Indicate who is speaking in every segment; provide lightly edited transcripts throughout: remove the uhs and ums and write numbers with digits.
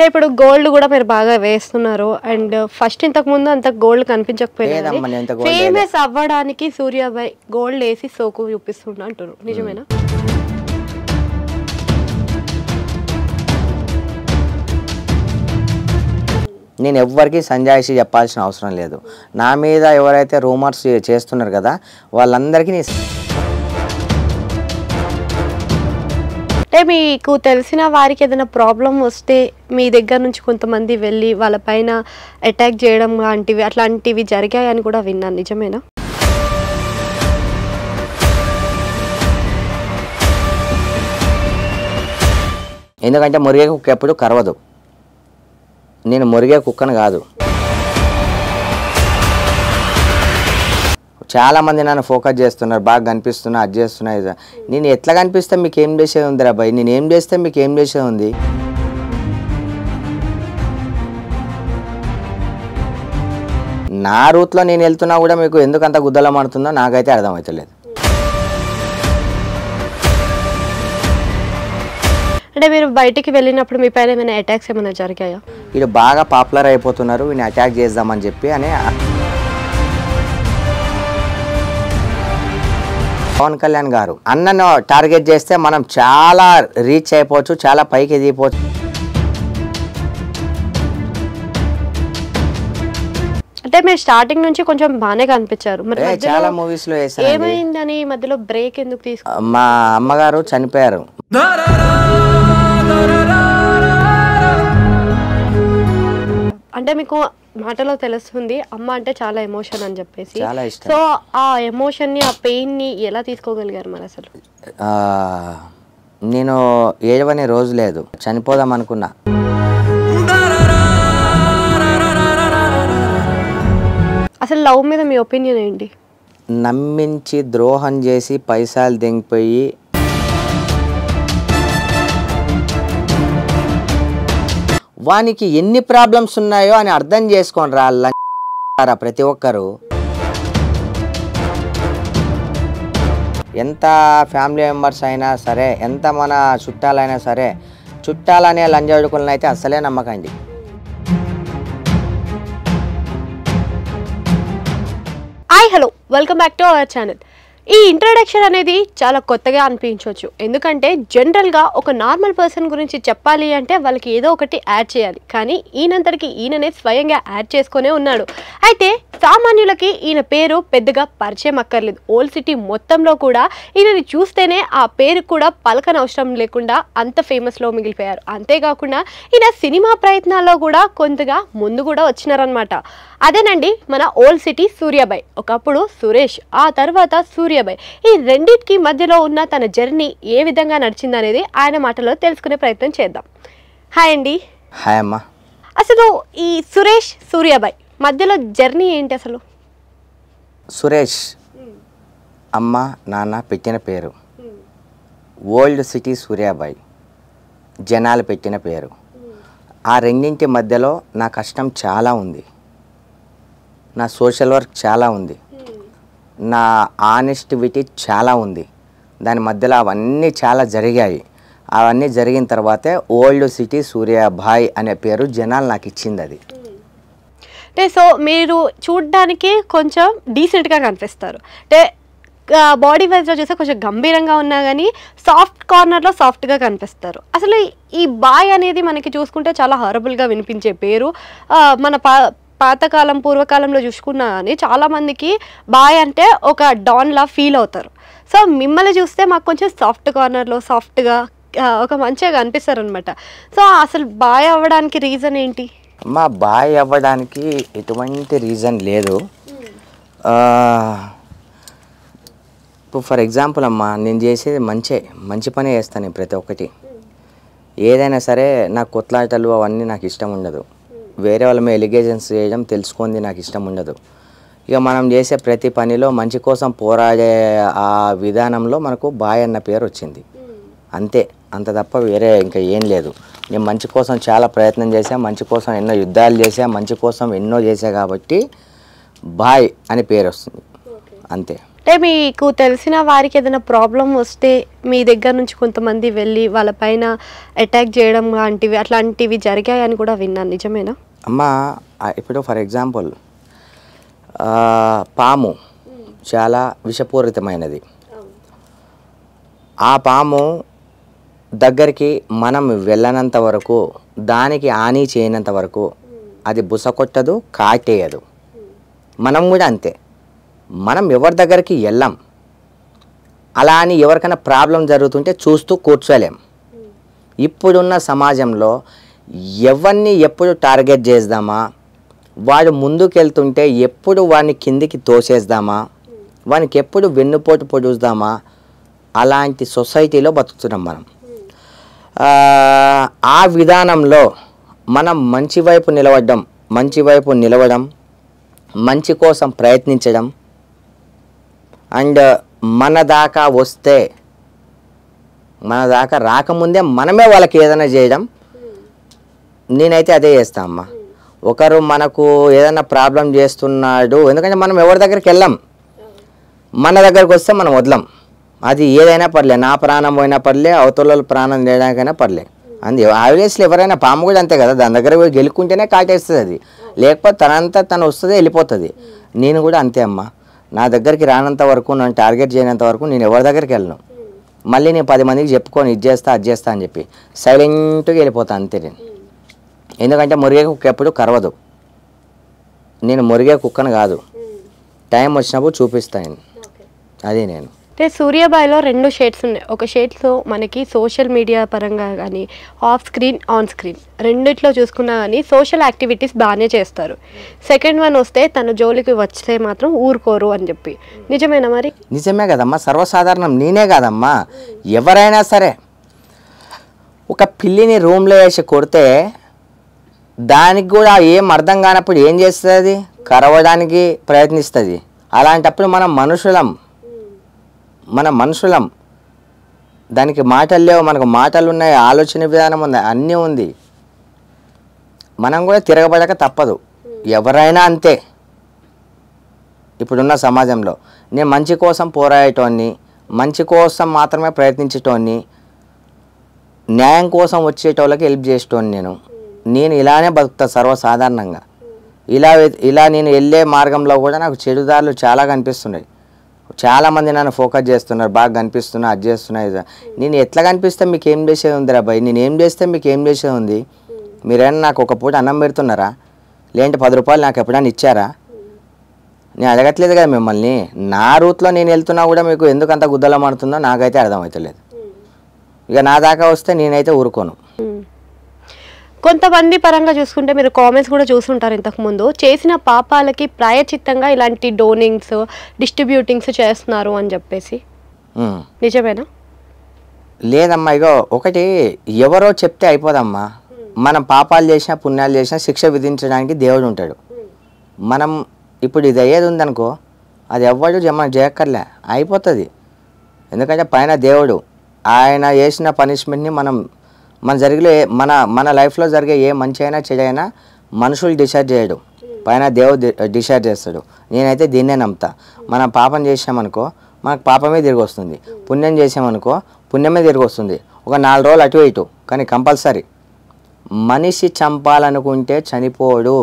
Speaker 1: ఇప్పుడు గోల్డ్ కూడా మీరు బాగా వేస్తున్నారు అండ్ ఫస్ట్ ఇంతకు ముందు అంత గోల్డ్ కనిపించకపోయినా ఫేమస్ అవ్వడానికి సూర్యాబాయ్ గోల్డ్ వేసి సోకు చూపిస్తున్నా అంటారు, నిజమేనా?
Speaker 2: నేను ఎవ్వరికి సంజాయిషి చెప్పాల్సిన అవసరం లేదు. నా మీద ఎవరైతే రూమర్స్ చేస్తున్నారు కదా వాళ్ళందరికీ
Speaker 1: అంటే మీకు తెలిసిన వారికి ఏదైనా ప్రాబ్లం వస్తే మీ దగ్గర నుంచి కొంతమంది వెళ్ళి వాళ్ళపైన అటాక్ చేయడం లాంటివి అట్లాంటివి జరిగాయని కూడా విన్నాను, నిజమేనా?
Speaker 2: ఎందుకంటే మురిగే కుక్క ఎప్పుడు కరవదు. నేను మురిగే కుక్కను కాదు. చాలామంది నన్ను ఫోకస్ చేస్తున్నారు, బాగా కనిపిస్తున్నా, అది చేస్తున్నా, ఇది. నేను ఎట్లా కనిపిస్తే మీకు ఏం చేసేది ఉంది రా బాయ్? నేను ఏం చేస్తే మీకు ఏం చేసేది ఉంది? నా రూట్లో నేను వెళ్తున్నా కూడా మీకు ఎందుకు అంత గుద్దలం ఆడుతుందో నాకైతే అర్థమవుతలేదు.
Speaker 1: అంటే మీరు బయటికి వెళ్ళినప్పుడు మీ పైన ఏమైనా అటాక్స్ ఏమైనా జరిగాయా?
Speaker 2: వీళ్ళు బాగా పాపులర్ అయిపోతున్నారు, వీళ్ళని అటాక్ చేద్దామని చెప్పి అని పవన్ కళ్యాణ్ గారు అన్నను టార్గెట్ చేస్తే మనం చాలా రీచ్ అయిపోవచ్చు, చాలా పైకి ఎదిగిపోవచ్చు.
Speaker 1: అంటే మీరు స్టార్టింగ్ నుంచి కొంచెం బాగానే కనిపించారు, మరి
Speaker 2: చాలా మూవీస్ లో వేసాను.
Speaker 1: ఏమైందని మధ్యలో బ్రేక్ ఎందుకు తీసుకు?
Speaker 2: మా అమ్మగారు చనిపోయారు.
Speaker 1: అంటే మీకు మాటలో తెలుస్తుంది అమ్మ అంటే చాలా ఎమోషన్ అని చెప్పేసి.
Speaker 2: చాలా ఇష్టం.
Speaker 1: సో ఆ ఎమోషన్ ని, ఆ పెయిన్ ని ఎలా తీసుకోగలిగారు మరి అసలు?
Speaker 2: నేను ఏడవని రోజు లేదు, చనిపోదాం అనుకున్నా.
Speaker 1: అసలు లవ్ మీద మీ ఒపీనియన్ ఏంటి?
Speaker 2: నమ్మించి ద్రోహం చేసి పైసలు దింగిపోయి వానికి ఎన్ని ప్రాబ్లమ్స్ ఉన్నాయో అని అర్థం చేసుకోండి రా ప్రతి ఒక్కరు. ఎంత ఫ్యామిలీ మెంబర్స్ అయినా సరే, ఎంత మన చుట్టాలైనా సరే, చుట్టాలనే లంజాడుకులను అయితే అస్సలే నమ్మకండి.
Speaker 1: Hi hello, welcome back to our channel. ఈ ఇంట్రడక్షన్ అనేది చాలా కొత్తగా అనిపించవచ్చు, ఎందుకంటే జనరల్గా ఒక నార్మల్ పర్సన్ గురించి చెప్పాలి అంటే వాళ్ళకి ఏదో ఒకటి యాడ్ చేయాలి, కానీ ఈయనంతటికి ఈయననే స్వయంగా యాడ్ చేసుకునే ఉన్నాడు. అయితే సామాన్యులకి ఈయన పేరు పెద్దగా పరిచయం అక్కర్లేదు. ఓల్డ్ సిటీ మొత్తంలో కూడా ఈయనని చూస్తేనే ఆ పేరు కూడా పలకన అవసరం లేకుండా అంత ఫేమస్లో మిగిలిపోయారు. అంతేకాకుండా ఈయన సినిమా ప్రయత్నాల్లో కూడా కొంతగా ముందు కూడా వచ్చినారనమాట. అదేనండి మన ఓల్డ్ సిటీ సూర్యాబాయ్. ఒకప్పుడు సురేష్, ఆ తర్వాత సూర్యాబాయ్. ఈ రెండింటికి మధ్యలో ఉన్న తన జర్నీ ఏ విధంగా నడిచిందనేది ఆయన మాటలో తెలుసుకునే ప్రయత్నం చేద్దాం. హాయ్ అండి.
Speaker 2: హాయ్ అమ్మా.
Speaker 1: అసలు ఈ సురేష్ సూర్యాబాయ్ మధ్యలో జర్నీ ఏంటి అసలు?
Speaker 2: సురేష్ అమ్మ నాన్న పెట్టిన పేరు, ఓల్డ్ సిటీ సూర్యాబాయ్ జనాలు పెట్టిన పేరు. ఆ రెండింటి మధ్యలో నా కష్టం చాలా ఉంది, నా సోషల్ వర్క్ చాలా ఉంది, నా ఆనెస్టివిటీ చాలా ఉంది. దాని మధ్యలో అవన్నీ చాలా జరిగాయి. అవన్నీ జరిగిన తర్వాతే ఓల్డ్ సిటీ సూర్యాబాయ్ అనే పేరు జనాలు నాకు ఇచ్చింది. అది
Speaker 1: అంటే సో మీరు చూడ్డానికి కొంచెం డీసెంట్గా కనిపిస్తారు, అంటే బాడీ వైజ్లో చూస్తే కొంచెం గంభీరంగా ఉన్నా కానీ సాఫ్ట్ కార్నర్లో సాఫ్ట్గా కనిపిస్తారు. అసలు ఈ బాయ్ అనేది మనకి చూసుకుంటే చాలా హారబుల్గా వినిపించే పేరు. మన పాతకాలం పూర్వకాలంలో చూసుకున్నా కానీ చాలామందికి బాయ్ అంటే ఒక డాన్లా ఫీల్ అవుతారు. సో మిమ్మల్ని చూస్తే మాకు కొంచెం సాఫ్ట్ కార్నర్లో సాఫ్ట్గా ఒక మంచిగా కనిపిస్తారు అనమాట. సో అసలు బాయ్ అవ్వడానికి రీజన్ ఏంటి?
Speaker 2: మా బాయ్ అవ్వడానికి ఎటువంటి రీజన్ లేదు. ఇప్పుడు ఫర్ ఎగ్జాంపుల్ అమ్మా, నేను చేసేది మంచి పనే చేస్తాను. ప్రతి ఒక్కటి ఏదైనా సరే నాకు కొట్లాటలు అవన్నీ నాకు ఇష్టం ఉండదు. వేరే వాళ్ళ మీద ఎలిగేషన్స్ చేయడం తెలుసుకుంది నాకు ఇష్టం ఉండదు. ఇక మనం చేసే ప్రతి పనిలో మంచి కోసం పోరాడే ఆ విధానంలో మనకు బాయ్ అన్న పేరు వచ్చింది, అంతే. అంత తప్ప వేరే ఇంకా ఏం లేదు. నేను మంచి కోసం చాలా ప్రయత్నం చేశా, మంచి కోసం ఎన్నో యుద్ధాలు చేశా, మంచి కోసం ఎన్నో చేశా కాబట్టి బాయ్ అని పేరు వస్తుంది, అంతే.
Speaker 1: అంటే మీకు తెలిసిన వారికి ఏదైనా ప్రాబ్లం వస్తే మీ దగ్గర నుంచి కొంతమంది వెళ్ళి వాళ్ళపైన అటాక్ చేయడం లాంటివి అట్లాంటివి జరిగాయని కూడా విన్నాను, నిజమేనా?
Speaker 2: అమ్మ ఇప్పుడు ఫర్ ఎగ్జాంపుల్ పాము చాలా విషపూరితమైనది. ఆ పాము దగ్గరికి మనం వెళ్ళనంత వరకు, దానికి హాని చేయనంత వరకు అది బుస కొట్టదు, కాటేయదు. మనం కూడా అంతే, మనం ఎవరి దగ్గరికి వెళ్ళాం. అలా అని ఎవరికైనా ప్రాబ్లం జరుగుతుంటే చూస్తూ కూర్చోలేం. ఇప్పుడున్న సమాజంలో ఎవరిని ఎప్పుడు టార్గెట్ చేద్దామా, వాడు ముందుకెళ్తుంటే ఎప్పుడు వాడిని కిందికి తోసేద్దామా, వానికి ఎప్పుడు వెన్నుపోటు పొడుద్దామా, అలాంటి సొసైటీలో బతుకుతున్నాం మనం. ఆ విధానంలో మనం మంచి వైపు నిలవడం, మంచి కోసం ప్రయత్నించడం, అండ్ మన దాకా రాకముందే మనమే వాళ్ళకి ఏదైనా చేయడం, నేనైతే అదే చేస్తా అమ్మ. ఒకరు మనకు ఏదైనా ప్రాబ్లం చేస్తున్నాడు, ఎందుకంటే మనం ఎవరి దగ్గరికి వెళ్ళాం, మన దగ్గరకు వస్తే మనం వదలం. అది ఏదైనా పర్లే, నా ప్రాణం పోయినా పర్లే, అవతల ప్రాణం చేయడానికైనా పర్లే. ఆబ్వియస్లీ ఎవరైనా పాము కూడా అంతే కదా, దాని దగ్గర పోయి గెలుక్కుంటేనే కాటేస్తుంది అది, లేకపోతే తనంతా తను వస్తుంది వెళ్ళిపోతుంది. నేను కూడా అంతే అమ్మ, నా దగ్గరికి రానంత వరకు, నన్ను టార్గెట్ చేయనంత వరకు నేను ఎవరి దగ్గరికి వెళ్ళను. మళ్ళీ నేను 10 మందికి చెప్పుకొని ఇది చేస్తా అని చెప్పి సైలెంట్గా వెళ్ళిపోతాను అంతే నేను. ఎందుకంటే మురిగే కుక్క ఎప్పుడు కరవదు, నేను మురిగే కుక్కను కాదు, టైం వచ్చినప్పుడు చూపిస్తాను, అది నేను.
Speaker 1: అంటే సూర్యాబాయిలో 2 షేడ్స్ ఉన్నాయి. ఒక షేడ్స్లో మనకి సోషల్ మీడియా పరంగా కానీ ఆఫ్ స్క్రీన్ ఆన్ స్క్రీన్ రెండిట్లో చూసుకున్నా కానీ సోషల్ యాక్టివిటీస్ బాగానే చేస్తారు. సెకండ్ వన్ వస్తే తన జోలికి వస్తే మాత్రం ఊరుకోరు అని చెప్పి, నిజమేనా మరి?
Speaker 2: నిజమే కదమ్మా, సర్వసాధారణం. నేనే కాదమ్మా, ఎవరైనా సరే ఒక పిల్లిని రూమ్లో వేసి కొడితే దానికి కూడా ఏం అర్థం కానప్పుడు ఏం చేస్తుంది, కరవడానికి ప్రయత్నిస్తుంది. అలాంటప్పుడు మనం మనుషులం, దానికి మాటలు లేవు, మనకు మాటలు ఉన్నాయి, ఆలోచన విధానం ఉంది, అన్నీ ఉంది. మనం కూడా తిరగబడక తప్పదు, ఎవరైనా అంతే. ఇప్పుడున్న సమాజంలో నేను మంచి కోసం పోరాడేటోన్ని, మంచి కోసం మాత్రమే ప్రయత్నించేటోన్ని, న్యాయం కోసం వచ్చేటోళ్ళకి హెల్ప్ చేసేటోన్ని. నేను ఇలానే బతుకుతా సర్వసాధారణంగా. ఇలా నేను వెళ్ళే మార్గంలో కూడా నాకు చెడుదారులు చాలా కనిపిస్తున్నాయి. చాలామంది నన్ను ఫోకస్ చేస్తున్నారు, బాగా కనిపిస్తున్నా, అది చేస్తున్నాయి. నేను ఎట్లా కనిపిస్తే మీకు ఏం చేసేది ఉంది రా బాయ్, నేను ఏం చేస్తే మీకు ఏం చేసేది ఉంది? మీరైనా నాకు ఒక పూట అన్నం పెడుతున్నారా, లేదంటే 10 రూపాయలు నాకు ఎప్పుడైనా ఇచ్చారా? నేను అడగట్లేదు కదా మిమ్మల్ని. నా రూట్లో నేను వెళ్తున్నా కూడా మీకు ఎందుకు అంత గుద్దలం ఆడుతుందో నాకైతే అర్థమవుతలేదు. ఇక నా దాకా వస్తే నేనైతే ఊరుకోను.
Speaker 1: కొంతమంది పరంగా చూసుకుంటే మీరు కామెంట్స్ కూడా చూస్తుంటారు, ఇంతకుముందు చేసిన పాపాలకి ప్రాయచిత్తంగా ఇలాంటి డోనింగ్స్ డిస్ట్రిబ్యూటింగ్స్ చేస్తున్నారు అని చెప్పేసి, నిజమేనా?
Speaker 2: లేదమ్మా, ఇగో ఒకటి ఎవరో చెప్తే అయిపోదమ్మా. మనం పాపాలు చేసినా పుణ్యాలు చేసినా శిక్ష విధించడానికి దేవుడు ఉంటాడు. మనం ఇప్పుడు ఇది అయ్యేది ఉందనుకో, అది ఎవ్వడు మనం చేయక్కర్లే, అయిపోతుంది. ఎందుకంటే పైన దేవుడు ఆయన చేసిన పనిష్మెంట్ని మన లైఫ్లో జరిగే ఏ మంచి అయినా చెడైనా మనుషులు డిసైడ్ చేయడు, పైన దేవుడు డిసైడ్ చేస్తాడు. నేనైతే దీన్నే నమ్ముతా. మనం పాపం చేసామనుకో మనకు పాపమే తిరిగి వస్తుంది, పుణ్యం చేసామనుకో పుణ్యమే తిరిగి వస్తుంది. ఒక 4 రోజులు అటు ఇటు, కానీ కంపల్సరీ. మనిషి చంపాలనుకుంటే చనిపోడు,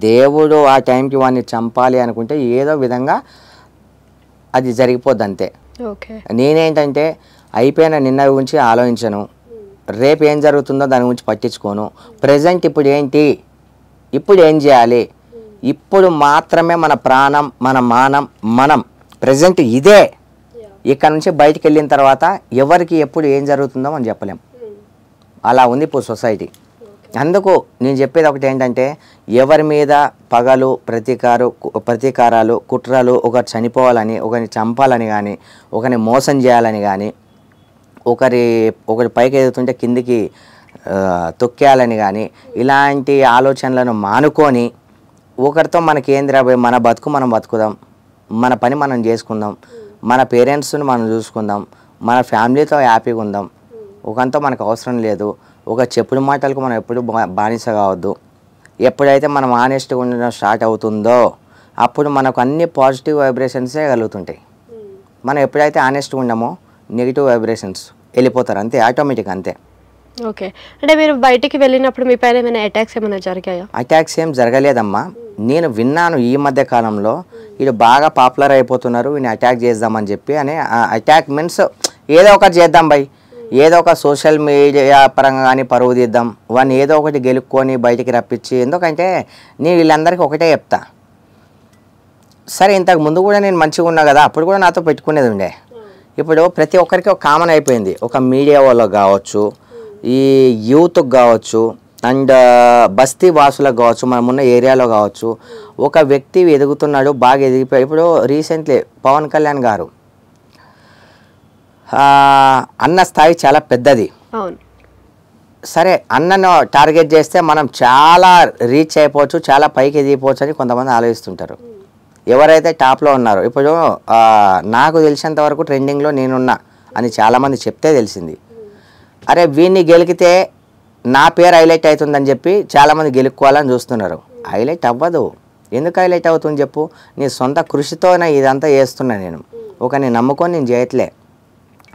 Speaker 2: దేవుడు ఆ టైంకి వాడిని చంపాలి అనుకుంటే ఏదో విధంగా అది జరిగిపోద్ది అంతే. నేనేంటంటే అయిపోయిన నిన్న గురించి ఆలోచించను, రేపు ఏం జరుగుతుందో దాని గురించి పట్టించుకోను. ప్రజెంట్ ఇప్పుడు ఏం చేయాలి, ఇప్పుడు మాత్రమే మన ప్రాణం, మన మానం, మనం ప్రజెంట్ ఇదే. ఇక్కడ నుంచి బయటికి వెళ్ళిన తర్వాత ఎవరికి ఎప్పుడు ఏం జరుగుతుందో మనం చెప్పలేం. అలా ఉంది ఇప్పుడు సొసైటీ. అందుకు నేను చెప్పేది ఒకటి ఏంటంటే, ఎవరి మీద పగలు, ప్రతీకారాలు, కుట్రలు, ఒకరు చనిపోవాలని, ఒకరిని చంపాలని కానీ, ఒకరిని మోసం చేయాలని కానీ, ఒకరి పైకి ఎదుగుతుంటే కిందికి తొక్కేయాలని కానీ, ఇలాంటి ఆలోచనలను మానుకొని ఒకరితో మనకేంద్రా మన బతుకు మనం బతుకుదాం, మన పని మనం చేసుకుందాం, మన పేరెంట్స్ని మనం చూసుకుందాం, మన ఫ్యామిలీతో హ్యాపీగా ఉందాం. ఒకంతా మనకు అవసరం లేదు. ఒక చెప్పుడు మాటలకు మనం ఎప్పుడు బానిస కావద్దు. ఎప్పుడైతే మనం ఆనెస్ట్గా ఉండడం స్టార్ట్ అవుతుందో అప్పుడు మనకు అన్ని పాజిటివ్ వైబ్రేషన్సే కలుగుతుంటాయి. మనం ఎప్పుడైతే ఆనెస్ట్గా ఉన్నామో నెగిటివ్ వైబ్రేషన్స్ వెళ్ళిపోతారు, అంతే, ఆటోమేటిక్, అంతే.
Speaker 1: ఓకే. అంటే మీరు బయటికి వెళ్ళినప్పుడు మీ పైన ఏమైనా అటాక్స్ ఏమైనా జరిగాయా?
Speaker 2: అటాక్స్ ఏం జరగలేదమ్మా. నేను విన్నాను ఈ మధ్య కాలంలో వీళ్ళు బాగా పాపులర్ అయిపోతున్నారు, వీళ్ళని అటాక్ చేద్దామని చెప్పి. అని అటాక్ మీన్స్ ఏదో ఒకటి చేద్దాం బై, ఏదో ఒక సోషల్ మీడియా పరంగా కానీ పరువు తీద్దాం, వాడిని ఏదో ఒకటి గెలుక్కొని బయటికి రప్పించి. ఎందుకంటే నేను వీళ్ళందరికీ ఒకటే చెప్తా, సరే ఇంతకు ముందు కూడా నేను మంచిగా ఉన్నా కదా, అప్పుడు కూడా నాతో పెట్టుకునేది ఉండే. ఇప్పుడు ప్రతి ఒక్కరికి ఒక కామన్ అయిపోయింది, ఒక మీడియా వాళ్ళకి కావచ్చు, ఈ యూత్కి కావచ్చు, అండ్ బస్తీ వాసులకు కావచ్చు, మనమున్న ఏరియాలో కావచ్చు. ఒక వ్యక్తి ఎదుగుతున్నాడు, బాగా ఎదిగిపోయి. ఇప్పుడు రీసెంట్లీ పవన్ కళ్యాణ్ గారు అన్న స్థాయి చాలా పెద్దది.
Speaker 1: అవును.
Speaker 2: సరే అన్నను టార్గెట్ చేస్తే మనం చాలా రీచ్ అయిపోవచ్చు, చాలా పైకి ఎదిగిపోవచ్చు అని కొంతమంది ఆలోచిస్తుంటారు. ఎవరైతే టాప్లో ఉన్నారో, ఇప్పుడు నాకు తెలిసినంత వరకు ట్రెండింగ్లో నేనున్నా అని చాలామంది చెప్తే తెలిసింది. అరే వీడిని గెలికితే నా పేరు హైలైట్ అవుతుందని చెప్పి చాలామంది గెలుక్కోవాలని చూస్తున్నారు. హైలైట్ అవ్వదు. ఎందుకు హైలైట్ అవుతుంది చెప్పు? నీ సొంత కృషితోనే ఇదంతా చేస్తున్నా నేను. ఒకరిని నమ్ముకొని నేను చేయట్లే,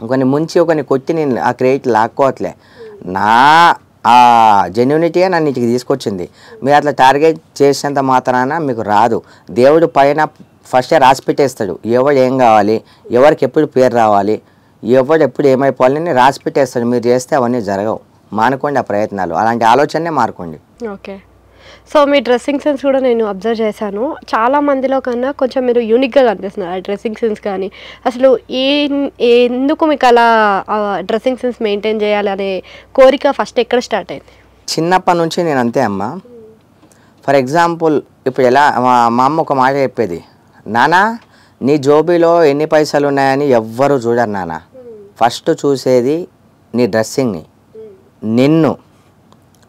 Speaker 2: ఒకరిని ముంచి ఒకరిని కొట్టి నేను ఆ క్రెడిట్ లాక్కోవట్లే. నా ఆ జెన్యూనిటీయే నన్ను ఇంటికి తీసుకొచ్చింది. మీరు అట్లా టార్గెట్ చేసేంత మాత్రాన మీకు రాదు. దేవుడు పైన ఫస్టే రాసి పెట్టేస్తాడు, ఎవడు ఏం కావాలి, ఎవరికి ఎప్పుడు పేరు రావాలి, ఎవడు ఎప్పుడు ఏమైపోవాలని రాసి పెట్టేస్తాడు. మీరు చేస్తే అవన్నీ జరగవు. మానుకోండి ఆ ప్రయత్నాలు, అలాంటి ఆలోచనే మానుకోండి.
Speaker 1: ఓకే. సో మీ డ్రెస్సింగ్ సెన్స్ కూడా నేను అబ్జర్వ్ చేశాను. చాలా మందిలో కన్నా కొంచెం మీరు యూనిక్గా కనిపిస్తున్నారు. ఆ డ్రెస్సింగ్ సెన్స్ కానీ అసలు ఎందుకు మీకు అలా డ్రెస్సింగ్ సెన్స్ మెయింటైన్ చేయాలి అనే కోరిక ఫస్ట్ ఎక్కడ స్టార్ట్ అయింది?
Speaker 2: చిన్నప్పటి నుంచి నేను అంతే అమ్మ. ఫర్ ఎగ్జాంపుల్ ఇప్పుడు ఎలా మా అమ్మ ఒక మాట చెప్పేది, నానా నీ జోబీలో ఎన్ని పైసలు ఉన్నాయని ఎవ్వరు చూడరు నాన్న, ఫస్ట్ చూసేది నీ డ్రెస్సింగ్ని, నిన్ను.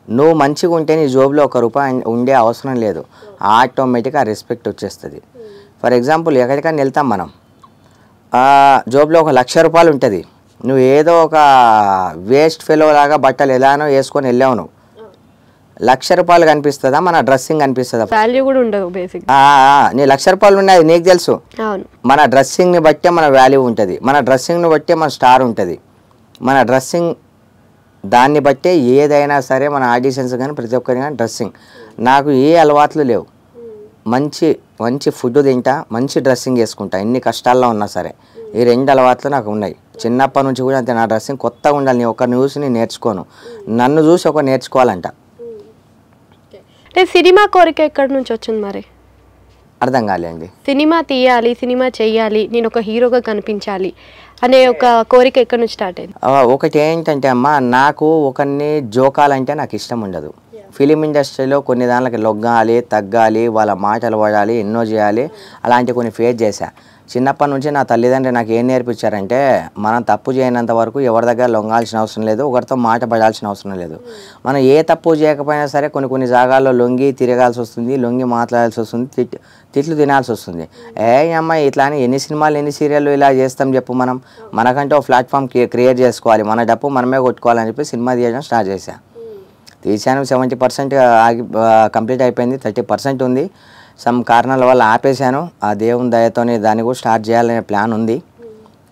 Speaker 2: నువ్వు మంచిగా ఉంటే నీ జోబులో ₹1 ఉండే అవసరం లేదు, ఆటోమేటిక్గా రెస్పెక్ట్ వచ్చేస్తుంది. ఫర్ ఎగ్జాంపుల్ ఎక్కడికైనా వెళ్తాం మనం, జోబులో ₹1,00,000 ఉంటుంది, నువ్వు ఏదో ఒక వేస్ట్ ఫెలో లాగా బట్టలు ఎలానో వేసుకొని వెళ్ళావు, నువ్వు ₹1,00,000 కనిపిస్తుందా, మన డ్రెస్సింగ్ కనిపిస్తుందా?
Speaker 1: వాల్యూ కూడా ఉండదు బేసిక్.
Speaker 2: నీ ₹1,00,000 ఉన్నాయి నీకు తెలుసు.
Speaker 1: అవును.
Speaker 2: మన డ్రెస్సింగ్ని బట్టే మన వాల్యూ ఉంటుంది, మన డ్రెస్సింగ్ని బట్టే మన స్టార్ ఉంటుంది. మన డ్రెస్సింగ్ దాన్ని బట్టే ఏదైనా సరే, మన ఆడిషన్స్ కానీ ప్రతి ఒక్కరి కానీ డ్రెస్సింగ్. నాకు ఏ అలవాట్లు లేవు, మంచి మంచి ఫుడ్ తింటా, మంచి డ్రెస్సింగ్ వేసుకుంటా, ఎన్ని కష్టాల్లో ఉన్నా సరే. ఈ 2 అలవాట్లు నాకు ఉన్నాయి చిన్నప్పటి నుంచి కూడా అంతే. నా డ్రెస్సింగ్ కొత్తగా ఉండాలి, నేను ఒకరిని చూసి నేను నేర్చుకోను, నన్ను చూసి ఒకరు నేర్చుకోవాలంట.
Speaker 1: అంటే సినిమా కోరిక ఎక్కడి నుంచి వచ్చింది మరి?
Speaker 2: అర్థం కాలేండి.
Speaker 1: సినిమా తీయాలి, సినిమా చెయ్యాలి, నేను ఒక హీరోగా కనిపించాలి అనే ఒక కోరిక ఎక్కడి నుంచి స్టార్ట్ అయింది?
Speaker 2: ఒకటి ఏంటంటే అమ్మ, నాకు ఒకరిని జోకాలంటే నాకు ఇష్టం ఉండదు. ఫిలిం ఇండస్ట్రీలో కొన్ని దానికి లొగ్గాలి, తగ్గాలి, వాళ్ళ మాటలు పడాలి, ఎన్నో చేయాలి, అలాంటి కొన్ని ఫేస్ చేశా. చిన్నప్పటి నుంచి నా తల్లిదండ్రులు నాకు ఏం నేర్పించారంటే, మనం తప్పు చేయనంత వరకు ఎవరి దగ్గర లొంగాల్సిన అవసరం లేదు, ఒకరితో మాట పడాల్సిన అవసరం లేదు. మనం ఏ తప్పు చేయకపోయినా సరే కొన్ని జాగాల్లో లొంగి తిరగాల్సి వస్తుంది, లొంగి మాట్లాడాల్సి వస్తుంది, తిట్లు తినాల్సి వస్తుంది. అమ్మాయి ఇట్లా అని ఎన్ని సినిమాలు ఎన్ని సీరియళ్ళు ఇలా చేస్తాం చెప్పు. మనకంటే ఒక ప్లాట్ఫామ్ క్రియేట్ చేసుకోవాలి, మన డప్పు మనమే కొట్టుకోవాలని చెప్పి సినిమా తీయడం స్టార్ట్ చేశాను. తీసాను, 70% కంప్లీట్ అయిపోయింది, 30% ఉంది. సమ్ కారణాల వల్ల ఆపేశాను. ఆ దేవుని దయతోనే దాన్ని కూడా స్టార్ట్ చేయాలనే ప్లాన్ ఉంది.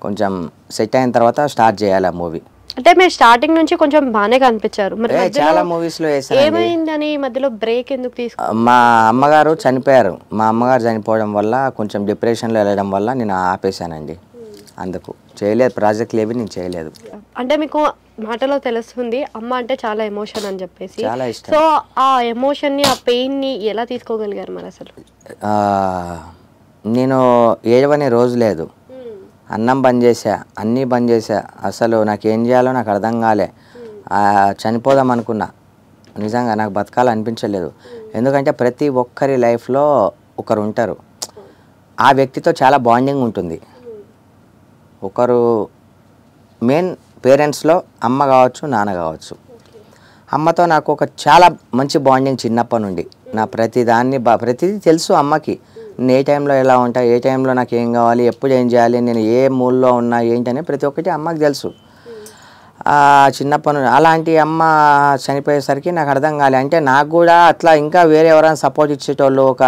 Speaker 2: కొంచెం సెట్ అయిన తర్వాత స్టార్ట్ చేయాలి ఆ మూవీ.
Speaker 1: అంటే మీరు స్టార్టింగ్ నుంచి కొంచెం బాగానే కనిపించారు,
Speaker 2: చాలా మూవీస్లో వేసాను.
Speaker 1: ఏమైందని మధ్యలో బ్రేక్ ఎందుకు తీసుకున్నారు?
Speaker 2: మా అమ్మగారు చనిపోయారు. మా అమ్మగారు చనిపోవడం వల్ల కొంచెం డిప్రెషన్లో వెళ్ళడం వల్ల నేను ఆపేశానండి. అందుకు చేయలేదు, ప్రాజెక్టులు ఏవి నేను చేయలేదు.
Speaker 1: అంటే మీకు మాటలో తెలుస్తుంది అమ్మ అంటే చాలా ఎమోషన్ అని చెప్పేసి,
Speaker 2: చాలా ఇష్టం.
Speaker 1: సో ఆ ఎమోషన్ని, ఆ పెయిన్ని ఎలా తీసుకోగలిగారు మరి? అసలు
Speaker 2: నేను ఏడవని రోజు లేదు. అన్నం బంద్ చేసా, అన్నీ బంద్ చేసా. అసలు నాకు ఏం చేయాలో నాకు అర్థం కాలే. చనిపోదాం అనుకున్నా. నిజంగా నాకు బతకాలనిపించలేదు. ఎందుకంటే ప్రతి ఒక్కరి లైఫ్లో ఒకరు ఉంటారు, ఆ వ్యక్తితో చాలా బాండింగ్ ఉంటుంది. ఒకరు మెయిన్ పేరెంట్స్లో అమ్మ కావచ్చు, నాన్న కావచ్చు. అమ్మతో నాకు ఒక చాలా మంచి బాండింగ్ చిన్నప్పటి నుండి. నా ప్రతిదీ తెలుసు అమ్మకి. నేను ఏ టైంలో ఎలా ఉంటా, ఏ టైంలో నాకు ఏం కావాలి, ఎప్పుడు ఏం చేయాలి, నేను ఏ మూడ్లో ఉన్నా ఏంటనే ప్రతి ఒక్కటి అమ్మకి తెలుసు. చిన్నప్పటి నుండి అలాంటి అమ్మ చనిపోయేసరికి నాకు అర్థం కాలే. అంటే నాకు కూడా అట్లా ఇంకా వేరే ఎవరైనా సపోర్ట్ ఇచ్చేటోళ్ళు, ఒక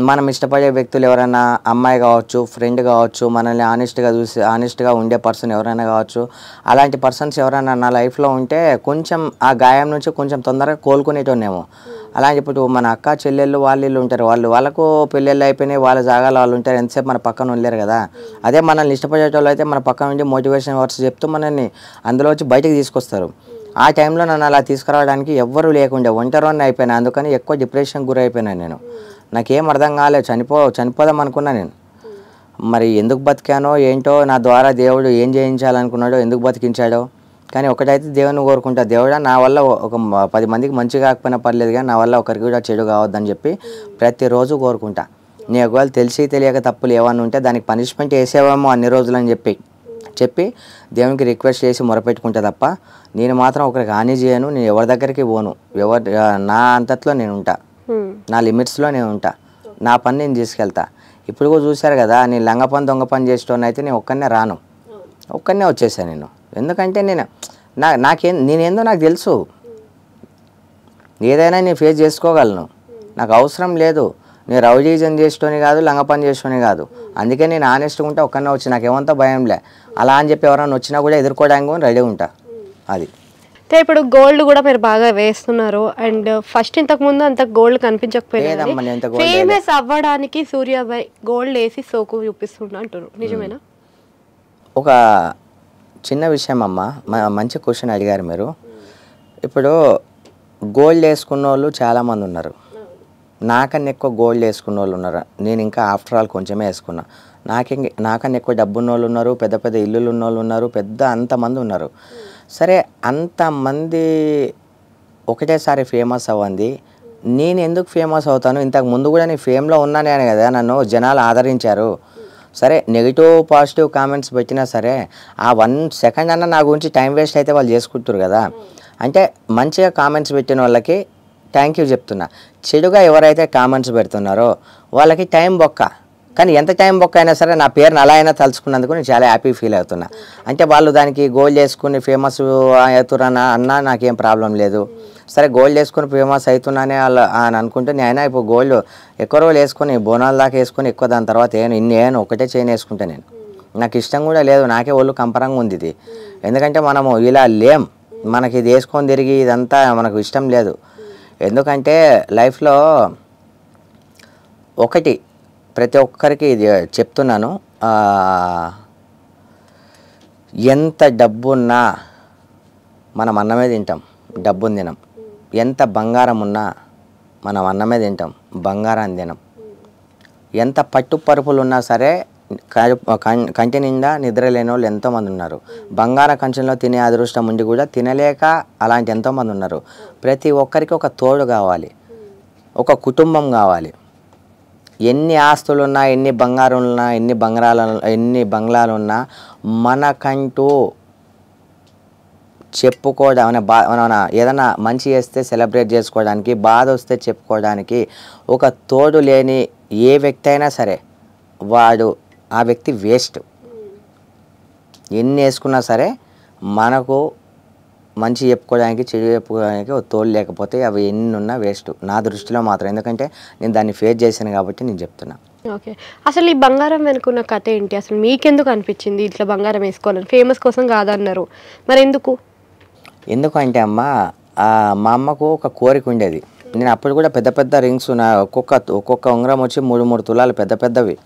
Speaker 2: మనం ఇష్టపడే వ్యక్తులు ఎవరైనా అమ్మాయి కావచ్చు, ఫ్రెండ్ కావచ్చు, మనల్ని ఆనెస్ట్గా ఉండే పర్సన్ ఎవరైనా కావచ్చు, అలాంటి పర్సన్స్ ఎవరైనా నా లైఫ్లో ఉంటే కొంచెం ఆ గాయం నుంచి కొంచెం తొందరగా కోలుకునేటోనేమో. అలాంటి ఇప్పుడు మన అక్క చెల్లెళ్ళు వాళ్ళు ఉంటారు, వాళ్ళకు పెళ్ళిళ్ళు అయిపోయినాయి, వాళ్ళ జాగాలో వాళ్ళు ఉంటారు, ఎంతసేపు మన పక్కన ఉండలేరు కదా. అదే మనల్ని ఇష్టపడేటోళ్ళు అయితే మన పక్కన ఉండి మోటివేషన్ వర్డ్స్ చెప్తూ మనల్ని అందులో వచ్చి బయటకు తీసుకొస్తారు. ఆ టైంలో నన్ను అలా తీసుకురావడానికి ఎవ్వరూ లేకుండే, ఒంటరిని అయిపోయినా. అందుకని ఎక్కువ డిప్రెషన్కి గురైపోయినాను నేను. నాకేం అర్థం కాలేదు, చనిపోదాం అనుకున్నా నేను. మరి ఎందుకు బతికానో ఏంటో, నా ద్వారా దేవుడు ఏం చేయించాలనుకున్నాడో, ఎందుకు బతికించాడో. కానీ ఒకటైతే దేవుని కోరుకుంటా, దేవుడా నా వల్ల ఒక 10 మందికి మంచి కాకపోయినా పర్లేదు, కానీ నా వల్ల ఒకరికి కూడా చెడు కావద్దని చెప్పి ప్రతిరోజు కోరుకుంటా. నీ ఒకవేళ తెలిసి తెలియక తప్పులు ఏమన్నా ఉంటే దానికి పనిష్మెంట్ వేసేవేమో అన్ని రోజులు అని చెప్పి దేవునికి రిక్వెస్ట్ చేసి మొరపెట్టుకుంటా తప్ప నేను మాత్రం ఒకరికి హాని చేయను. నేను ఎవరి దగ్గరికి పోను, నా అంతట్లో నేను ఉంటా, నా లిమిట్స్లో నేను ఉంటా, నా పని నేను తీసుకెళ్తా. ఇప్పుడు కూడా చూశారు కదా, నేను లంగ పని దొంగ పని చేసేటోని అయితే నేను ఒక్కనే వచ్చేసాను నేను. ఎందుకంటే నేనేందో నాకు తెలుసు, ఏదైనా నేను ఫేస్ చేసుకోగలను, నాకు అవసరం లేదు. నేను రౌడీజన్ చేసేటోని కాదు, లంగ పని చేసేటోని కాదు. అందుకే నేను ఆనెస్ట్గా ఉంటే ఒక్కనే వచ్చి నాకేమంతా భయంలే. అలా అని చెప్పి ఎవరైనా వచ్చినా కూడా ఎదుర్కోవడానికి రెడీ ఉంటా. అది
Speaker 1: ఇప్పుడు గోల్డ్ కూడా మీరు బాగా వేస్తున్నారు, అండ్ ఫస్ట్ ఇంతకు ముందు అంత గోల్డ్ కనిపించకపోయింది. ఫేమస్ అవ్వడానికి సూర్యాబాయ్ గోల్డ్ వేసి సోకు చూపిస్తుండ అంటారు, నిజమేనా?
Speaker 2: ఒక చిన్న విషయం అమ్మ, మంచి క్వశ్చన్ అడిగారు మీరు. ఇప్పుడు గోల్డ్ వేసుకున్న వాళ్ళు చాలామంది ఉన్నారు, నాకన్నా ఎక్కువ గోల్డ్ వేసుకున్న వాళ్ళు ఉన్నారు. నేను ఇంకా ఆఫ్టర్ ఆల్ కొంచెమే వేసుకున్నా. నాకన్నా ఎక్కువ డబ్బున్న వాళ్ళు ఉన్నారు, పెద్ద పెద్ద ఇల్లులు ఉన్న వాళ్ళు ఉన్నారు, అంతమంది ఉన్నారు. సరే, అంతమంది ఒకటేసారి ఫేమస్ అవ్వండి, నేను ఎందుకు ఫేమస్ అవుతాను? ఇంతకు ముందు కూడా నేను ఫేమ్లో ఉన్నానే కదా, నన్ను జనాలు ఆదరించారు. సరే, నెగిటివ్ పాజిటివ్ కామెంట్స్ పెట్టినా సరే ఆ 1 సెకండ్ అన్న నా గురించి టైం వేస్ట్ అయితే వాళ్ళు చేసుకుంటారు కదా. అంటే మంచిగా కామెంట్స్ పెట్టిన వాళ్ళకి థ్యాంక్ యూ చెప్తున్నా. చెడుగా ఎవరైతే కామెంట్స్ పెడుతున్నారో వాళ్ళకి టైం బొక్క. కానీ ఎంత టైం బొక్క అయినా సరే నా పేరుని అలా అయినా తలుచుకున్నందుకు నేను చాలా హ్యాపీ ఫీల్ అవుతున్నా. అంటే వాళ్ళు దానికి గోల్డ్ వేసుకుని ఫేమస్ అవుతున్నా అన్నా నాకేం ప్రాబ్లం లేదు. సరే, గోల్డ్ వేసుకుని ఫేమస్ అవుతున్నానే అని అనుకుంటే నేను ఇప్పుడు గోల్డ్ ఎక్కువ రోజులు వేసుకొని బోనాల దాకా వేసుకొని ఎక్కువ దాని తర్వాత ఏను ఒకటే చైన్ వేసుకుంటా. నాకు ఇష్టం కూడా లేదు, నాకే ఒళ్ళు కంపరంగా ఉంది ఇది. ఎందుకంటే మనము ఇలా లేం, మనకి ఇది వేసుకొని తిరిగి ఇదంతా మనకు ఇష్టం లేదు. ఎందుకంటే లైఫ్లో ఒకటి ప్రతి ఒక్కరికి ఇది చెప్తున్నాను, ఎంత డబ్బున్నా మనం అన్నమే తింటాం, డబ్బుని తినం. ఎంత బంగారం ఉన్నా మనం అన్నమే తింటాం, బంగారాన్ని తినం. ఎంత పట్టుపరుపులు ఉన్నా సరే కంటి నిండా నిద్ర లేని వాళ్ళు ఎంతోమంది ఉన్నారు. బంగార కంచెంలో తినే అదృష్టం ఉండి కూడా తినలేక అలాంటి ఎంతోమంది ఉన్నారు. ప్రతి ఒక్కరికి ఒక తోడు కావాలి, ఒక కుటుంబం కావాలి. ఎన్ని ఆస్తులున్నా, ఎన్ని బంగారులున్నా, ఎన్ని బంగ్లాలున్నా మనకంటూ చెప్పుకోవడం, ఏదైనా మంచి చేస్తే సెలబ్రేట్ చేసుకోవడానికి, బాధ వస్తే చెప్పుకోవడానికి ఒక తోడు లేని ఏ వ్యక్తి అయినా సరే ఆ వ్యక్తి వేస్ట్. ఎన్ని వేసుకున్నా సరే మనకు మంచి చెప్పుకోవడానికి, చెడు చెప్పుకోవడానికి ఒక తోడు లేకపోతే అవి ఎన్ని ఉన్నా వేస్ట్ నా దృష్టిలో మాత్రం. ఎందుకంటే నేను దాన్ని ఫేస్ చేశాను కాబట్టి నేను చెప్తున్నా.
Speaker 1: ఓకే, అసలు ఈ బంగారం వెనుకున్న కథ ఏంటి? అసలు మీకెందుకు అనిపించింది ఇట్లా బంగారం వేసుకోవాలని? ఫేమస్ కోసం కాదన్నారు, మరి ఎందుకు
Speaker 2: అంటే అమ్మ, మా అమ్మకు ఒక కోరిక ఉండేది. నేను అప్పుడు కూడా పెద్ద పెద్ద రింగ్స్, ఒక్కొక్క ఉంగరం వచ్చి 3 తులాలు పెద్ద పెద్దవి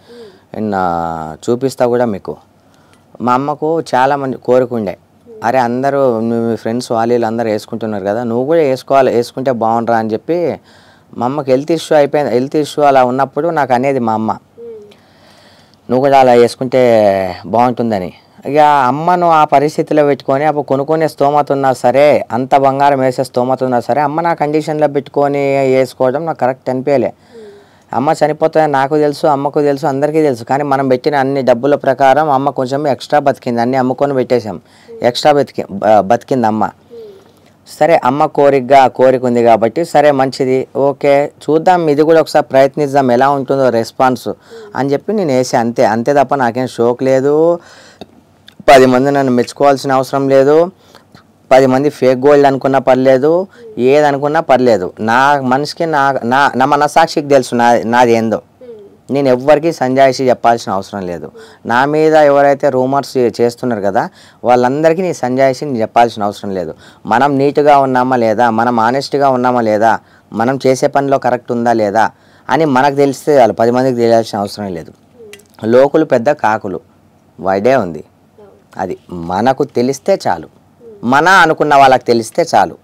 Speaker 2: చూపిస్తా కూడా మీకు. మా అమ్మకు చాలామంది కోరిక ఉండే, అరే అందరూ మీ ఫ్రెండ్స్ వాళ్ళు అందరూ వేసుకుంటున్నారు కదా, నువ్వు కూడా వేసుకుంటే బాగుండరా అని చెప్పి. మా అమ్మకి హెల్త్ ఇష్యూ అలా ఉన్నప్పుడు నాకు అనేది మా అమ్మ, నువ్వు కూడా అలా వేసుకుంటే బాగుంటుందని. ఇక అమ్మను ఆ పరిస్థితిలో పెట్టుకొని అప్పుడు కొనుక్కునే స్తోమత ఉన్నా సరే, అంత బంగారం వేసే స్తోమత ఉన్నా సరే, అమ్మ నా కండిషన్లో పెట్టుకొని వేసుకోవడం నాకు కరెక్ట్ అనిపించలే. అమ్మ చనిపోతుందని నాకు తెలుసు, అమ్మకు తెలుసు, అందరికీ తెలుసు. కానీ మనం పెట్టిన అన్ని డబ్బుల ప్రకారం అమ్మ కొంచెం ఎక్స్ట్రా బతికింది, అన్నీ అమ్ముకొని పెట్టేశాం, ఎక్స్ట్రా బతికింది అమ్మ. సరే, అమ్మ కోరిక ఉంది కాబట్టి సరే మంచిది, ఓకే చూద్దాం, ఇది కూడా ఒకసారి ప్రయత్నిద్దాం ఎలా ఉంటుందో రెస్పాన్స్ అని చెప్పి నేను వేసా. అంతే తప్ప నాకేం షోక్ లేదు, 10 మంది నన్ను మెచ్చుకోవాల్సిన అవసరం లేదు, 10 మంది ఫేక్ గోల్డ్ అనుకున్నా పర్లేదు, ఏది అనుకున్నా పర్లేదు. నా మనసుకి నా మనసాక్షికి తెలుసు నాది ఏందో. నేను ఎవ్వరికి సంజాయిషి చెప్పాల్సిన అవసరం లేదు. నా మీద ఎవరైతే రూమర్స్ చేస్తున్నారు కదా, వాళ్ళందరికీ నీ సంజాయిషి నేను చెప్పాల్సిన అవసరం లేదు. మనం నీట్గా ఉన్నామా లేదా, మనం ఆనెస్ట్గా ఉన్నామా లేదా, మనం చేసే పనిలో కరెక్ట్ ఉందా లేదా అని మనకు తెలిస్తే వాళ్ళు 10 మందికి తెలియాల్సిన అవసరం లేదు. లోకులు పెద్ద కాకులు వడే ఉంది. అది మనకు తెలిస్తే చాలు, మన అనుకున్న వాళ్ళకి తెలిస్తే చాలు.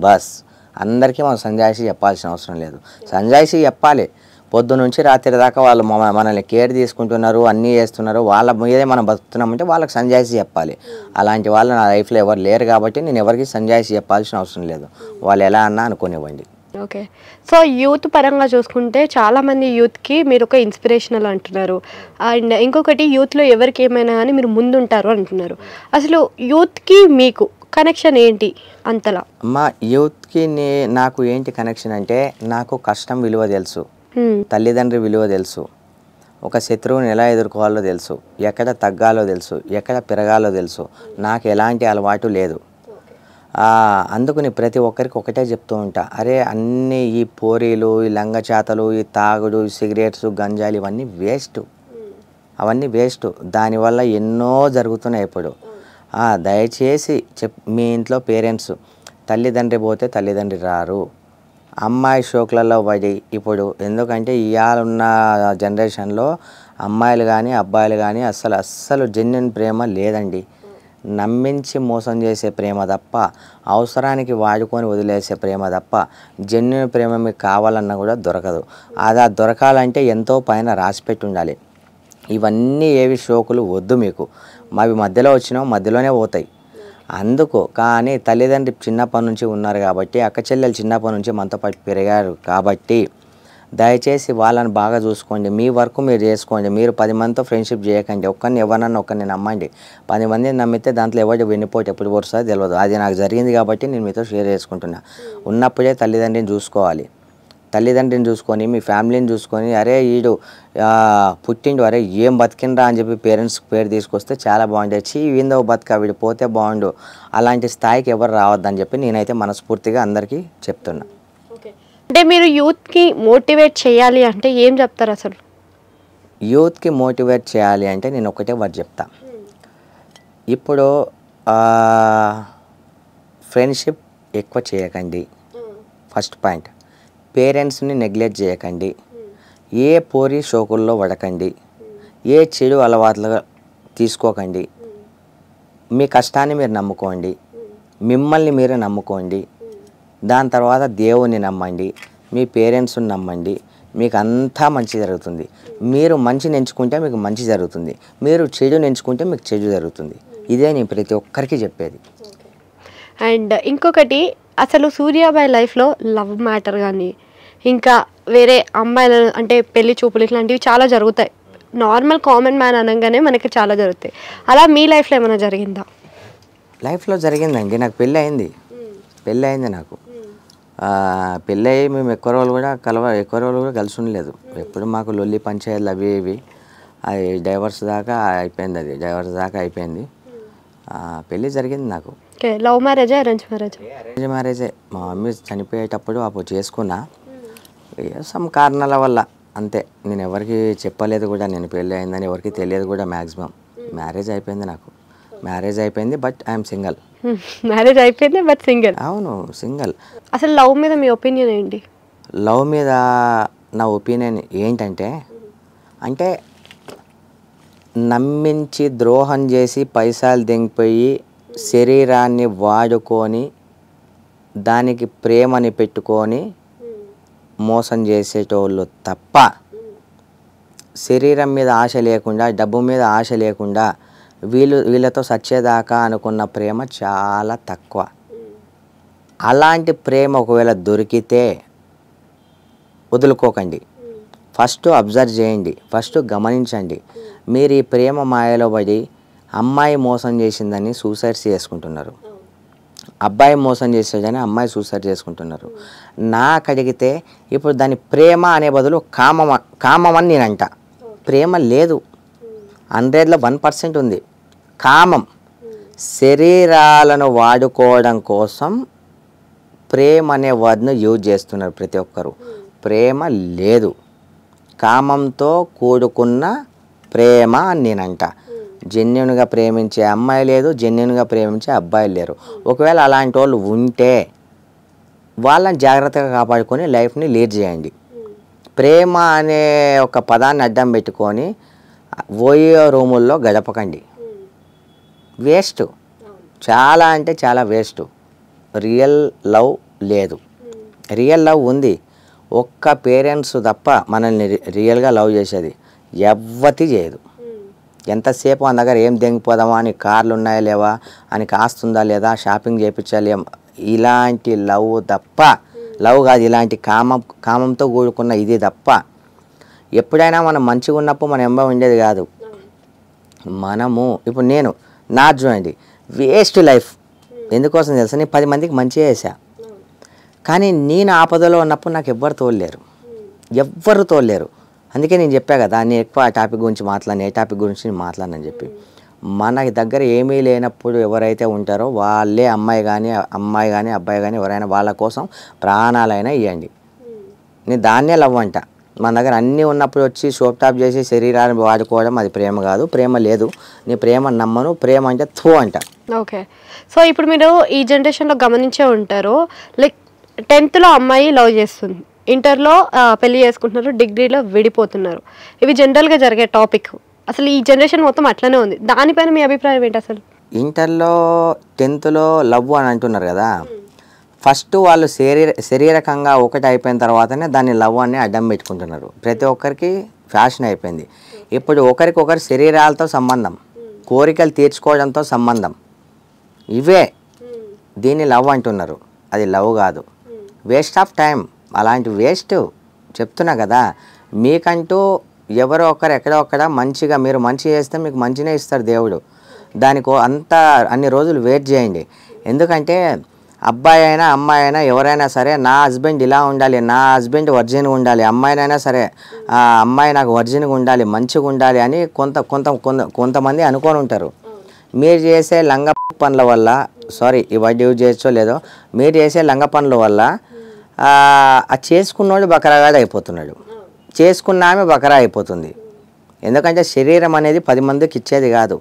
Speaker 2: బస్ అందరికీ మనం సంజాయిషి చెప్పాల్సిన అవసరం లేదు. సంజాయిషి చెప్పాలి. పొద్దు నుంచి రాత్రి దాకా వాళ్ళు మనల్ని కేర్ తీసుకుంటున్నారు, అన్నీ చేస్తున్నారు, వాళ్ళ మీదే మనం బతుకుతున్నామంటే వాళ్ళకి సంజాయిషి చెప్పాలి. అలాంటి వాళ్ళు నా లైఫ్లో ఎవరు లేరు కాబట్టి నేను ఎవరికి సంజాయిషి చెప్పాల్సిన అవసరం లేదు. వాళ్ళు ఎలా అన్నా అనుకునివ్వండి.
Speaker 1: ఓకే. సో యూత్ పరంగా చూసుకుంటే చాలామంది యూత్కి మీరు ఒక ఇన్స్పిరేషనల్ అంటున్నారు. అండ్ ఇంకొకటి యూత్లో ఎవరికి ఏమైనా కానీ మీరు ముందుంటారు అంటున్నారు. అసలు యూత్కి మీకు కనెక్షన్ ఏంటి అంతలా?
Speaker 2: మా యూత్కి నాకు ఏంటి కనెక్షన్ అంటే, నాకు కష్టం విలువ తెలుసు, తల్లిదండ్రి విలువ తెలుసు, ఒక శత్రువుని ఎలా ఎదుర్కోవాలో తెలుసు, ఎక్కడ తగ్గాలో తెలుసు, ఎక్కడ పెరగాలో తెలుసు. నాకు ఎలాంటి అలవాటు లేదు. అందుకని ప్రతి ఒక్కరికి ఒకటే చెప్తూ ఉంటా, అరే అన్నీ ఈ పోరీలు, ఈ లంగచాతలు, ఈ తాగుడు, ఈ సిగరెట్స్, గంజాయిలు ఇవన్నీ వేస్ట్, అవన్నీ వేస్ట్. దానివల్ల ఎన్నో జరుగుతున్నాయి ఇప్పుడు. దయచేసి మీ ఇంట్లో పేరెంట్స్ తల్లిదండ్రి పోతే తల్లిదండ్రి రారు. అమ్మాయి షోకులలో పడి ఇప్పుడు, ఎందుకంటే ఇవాళ ఉన్న జనరేషన్లో అమ్మాయిలు కానీ అబ్బాయిలు కానీ అస్సలు జెన్యున్ ప్రేమ లేదండి. నమ్మించి మోసం చేసే ప్రేమ తప్ప, అవసరానికి వాడుకొని వదిలేసే ప్రేమ తప్ప జెన్యున్ ప్రేమ మీకు కావాలన్నా కూడా దొరకదు. అది దొరకాలంటే ఎంతో పైన రాసిపెట్టి ఉండాలి. ఇవన్నీ ఏవి షోకులు వద్దు మీకు. మావి మధ్యలో వచ్చినావు మధ్యలోనే పోతాయి. అందుకు కానీ తల్లిదండ్రి చిన్నప్పటి నుంచి ఉన్నారు కాబట్టి, అక్క చెల్లెలు చిన్నప్పటి నుంచి మనతో పాటు పెరిగారు కాబట్టి దయచేసి వాళ్ళని బాగా చూసుకోండి. మీ వర్క్ మీరు చేసుకోండి. మీరు 10 మందితో ఫ్రెండ్షిప్ చేయకండి. ఎవరినన్నా ఒక్కరిని నమ్మండి. 10 మందిని నమ్మితే దాంట్లో ఎవరు వెన్నుపోటు ఎప్పుడు పొడుస్తుందో తెలియదు. అది నాకు జరిగింది కాబట్టి నేను మీతో షేర్ చేసుకుంటున్నా. ఉన్నప్పుడే తల్లిదండ్రిని చూసుకోవాలి. తల్లిదండ్రిని చూసుకొని, మీ ఫ్యామిలీని చూసుకొని, అరే వీడు పుట్టిండు, అరే ఏం బతికిండ్రా అని చెప్పి పేరెంట్స్కి పేరు తీసుకొస్తే చాలా బాగుంటుంది. వీందో బతుక, వీడు పోతే బాగుండు, అలాంటి స్థాయికి ఎవరు రావద్దని చెప్పి నేనైతే మనస్ఫూర్తిగా అందరికీ చెప్తున్నా.
Speaker 1: అంటే మీరు యూత్కి మోటివేట్ చేయాలి అంటే ఏం చెప్తారు? అసలు
Speaker 2: యూత్కి మోటివేట్ చేయాలి అంటే నేను ఒకటే వర్డ్ చెప్తా. ఇప్పుడు ఫ్రెండ్షిప్ ఎక్కువ చేయకండి, ఫస్ట్ పాయింట్. పేరెంట్స్ని నెగ్లెక్ట్ చేయకండి. ఏ పోరి షోకుల్లో పడకండి. ఏ చెడు అలవాట్లుగా తీసుకోకండి. మీ కష్టాన్ని మీరు నమ్ముకోండి, మిమ్మల్ని మీరు నమ్ముకోండి. దాని తర్వాత దేవుని నమ్మండి, మీ పేరెంట్స్ని నమ్మండి. మీకు అంతా మంచి జరుగుతుంది. మీరు మంచిని ఎంచుకుంటే మీకు మంచి జరుగుతుంది, మీరు చెడుని ఎంచుకుంటే మీకు చెడు జరుగుతుంది. ఇదే నేను ప్రతి ఒక్కరికి చెప్పేది.
Speaker 1: అండ్ ఇంకొకటి, అసలు సూర్యాబాయ్ లైఫ్లో లవ్ మ్యాటర్ కానీ ఇంకా వేరే అమ్మాయిల అంటే పెళ్లి చూపులు ఇట్లాంటివి చాలా జరుగుతాయి. నార్మల్ కామన్ మ్యాన్ అనగానే మనకి చాలా జరుగుతాయి. అలా మీ లైఫ్లో ఏమైనా జరిగిందా?
Speaker 2: లైఫ్లో జరిగిందండి. నాకు పెళ్ళి అయింది నాకు. పెళ్ళి అయ్యి మేము ఎక్కువ రోజులు కూడా కలిసి ఉండలేదు. ఎప్పుడు మాకు లొల్లి పంచాయతీలు అవి ఇవి అది డైవర్స్ దాకా అయిపోయింది. పెళ్ళి జరిగింది నాకు.
Speaker 1: లవ్ మ్యారేజా అరేంజ్
Speaker 2: మ్యారేజే. మా మమ్మీ చనిపోయేటప్పుడు అప్పుడు చేసుకున్నా, సమ్ కారణాల వల్ల అంతే. నేను ఎవరికి చెప్పలేదు కూడా నేను పెళ్ళి అయిందని, ఎవరికి తెలియదు కూడా మ్యాక్సిమం. మ్యారేజ్ అయిపోయింది నాకు. But I'm single.
Speaker 1: మ్యారేజ్ అయిపోయింది బట్ సింగిల్.
Speaker 2: అవును, సింగిల్.
Speaker 1: అసలు లవ్ మీద మీ ఒపీనియన్ ఏంటి?
Speaker 2: లవ్ మీద నా ఒపీనియన్ ఏంటంటే, అంటే నమ్మించి ద్రోహం చేసి పైసలు దింగిపోయి శరీరాన్ని వాడుకొని దానికి ప్రేమని పెట్టుకొని మోసం చేసేటోళ్ళు తప్ప, శరీరం మీద ఆశ లేకుండా, డబ్బు మీద ఆశ లేకుండా వీళ్ళతో సచ్చేదాకా అనుకున్న ప్రేమ చాలా తక్కువ. అలాంటి ప్రేమ ఒకవేళ దొరికితే వదులుకోకండి. ఫస్ట్ అబ్జర్వ్ చేయండి, ఫస్ట్ గమనించండి. మీరు ఈ ప్రేమ మాయలో పడి అమ్మాయి మోసం చేసిందని సూసైడ్స్ చేసుకుంటున్నారు, అబ్బాయి మోసం చేసేదని అమ్మాయి సూసైడ్ చేసుకుంటున్నారు. నాకు అడిగితే ఇప్పుడు దాని ప్రేమ అనే బదులు కామమని నేనంట. ప్రేమ లేదు, 100లో 1% ఉంది కామం. శరీరాలను వాడుకోవడం కోసం ప్రేమ అనే వర్డ్ను యూజ్ చేస్తున్నారు ప్రతి ఒక్కరు. ప్రేమ లేదు, కామంతో కూడుకున్న ప్రేమ అని నేనంట. జెన్యున్గా ప్రేమించే అమ్మాయి లేదు, జెన్యున్గా ప్రేమించే అబ్బాయిలు లేరు. ఒకవేళ అలాంటి వాళ్ళు ఉంటే వాళ్ళని జాగ్రత్తగా కాపాడుకొని లైఫ్ని లీడ్ చేయండి. ప్రేమ అనే ఒక పదాన్ని అడ్డం పెట్టుకొని ఓయో రూముల్లో గడపకండి. వేస్ట్, చాలా అంటే చాలా వేస్ట్. రియల్ లవ్ లేదు. రియల్ లవ్ ఉంది, ఒక్క పేరెంట్స్ తప్ప మనల్ని రియల్గా లవ్ చేసేది ఎవ్వతి చేయదు. ఎంతసేపు మన దగ్గర ఏం దెంగిపోదామా అని, కార్లు ఉన్నాయా లేవా అని, కాస్తుందా లేదా, షాపింగ్ చేయించాలి, ఇలాంటి లవ్ తప్ప, లవ్ కాదు ఇలాంటి కామంతో కూడుకున్న ఇది తప్ప ఎప్పుడైనా మనం మంచిగా ఉన్నప్పుడు మన ఎంబ ఉండేది కాదు. మనము ఇప్పుడు నా చూడండి, వేస్ట్ లైఫ్. ఎందుకోసం తెలుసా, నేను 10 మందికి మంచిగా చేశా, కానీ నేను ఆపదలో ఉన్నప్పుడు నాకు ఎవ్వరు తోలేరు. అందుకే నేను చెప్పా కదా, నేను ఎక్కువ ఆ టాపిక్ గురించి మాట్లాడను, ఏ టాపిక్ గురించి నేను మాట్లాడనని చెప్పి. మన దగ్గర ఏమీ లేనప్పుడు ఎవరైతే ఉంటారో వాళ్ళే అమ్మాయి కానీ అబ్బాయి కానీ ఎవరైనా వాళ్ళ కోసం ప్రాణాలైనా ఇవ్వండి. నేను దాన్నే లవ్ అంట. మన దగ్గర అన్నీ ఉన్నప్పుడు వచ్చి షోప్ టాప్ చేసి శరీరాన్ని వాడుకోవడం అది ప్రేమ కాదు. ప్రేమ లేదు, నీ ప్రేమ నమ్మను. ప్రేమ అంటే థూ అంట.
Speaker 1: ఓకే, సో ఇప్పుడు మీరు ఈ జనరేషన్లో గమనించే ఉంటారు, లైక్ 10th అమ్మాయి లవ్ చేస్తుంది, ఇంటర్లో పెళ్లి చేసుకుంటున్నారు, డిగ్రీలో విడిపోతున్నారు. ఇవి జనరల్గా జరిగే టాపిక్. అసలు ఈ జనరేషన్ మొత్తం అట్లనే ఉంది. దానిపైన మీ అభిప్రాయం ఏంటి? అసలు
Speaker 2: ఇంటర్లో 10th లవ్ అని అంటున్నారు కదా, ఫస్ట్ వాళ్ళు శరీరకంగా ఒకటి అయిపోయిన తర్వాతనే దాన్ని లవ్ అని అడ్డం పెట్టుకుంటున్నారు. ప్రతి ఒక్కరికి ఫ్యాషన్ అయిపోయింది. ఇప్పుడు ఒకరికొకరు శరీరాలతో సంబంధం, కోరికలు తీర్చుకోవడంతో సంబంధం, ఇవే దీన్ని లవ్ అంటున్నారు. అది లవ్ కాదు, వేస్ట్ ఆఫ్ టైం. అలాంటి వేస్ట్ చెప్తున్నా కదా. మీకంటూ ఎవరో ఒకరు ఎక్కడో ఒక్కడ మంచిగా, మీరు మంచి చేస్తే మీకు మంచినే ఇస్తారు దేవుడు. దానికో అన్ని రోజులు వెయిట్ చేయండి. ఎందుకంటే అబ్బాయి అయినా అమ్మాయి అయినా ఎవరైనా సరే, నా హస్బెండ్ ఇలా ఉండాలి, నా హస్బెండ్ వర్జిన్గా ఉండాలి, అమ్మాయినైనా సరే అమ్మాయి నాకు వర్జిన్గా ఉండాలి, మంచిగా ఉండాలి అని కొంతమంది అనుకొని ఉంటారు. మీరు చేసే లంగ పనుల వల్ల, సారీ ఈ వర్డ్ యూజ్ చేయొచ్చో లేదో, మీరు చేసే లంగ పనుల వల్ల ఆ చేసుకున్నోడు బకరాగాడు అయిపోతున్నాడు, చేసుకున్న ఆమె బకరా అయిపోతుంది. ఎందుకంటే శరీరం అనేది 10 మందికి ఇచ్చేది కాదు.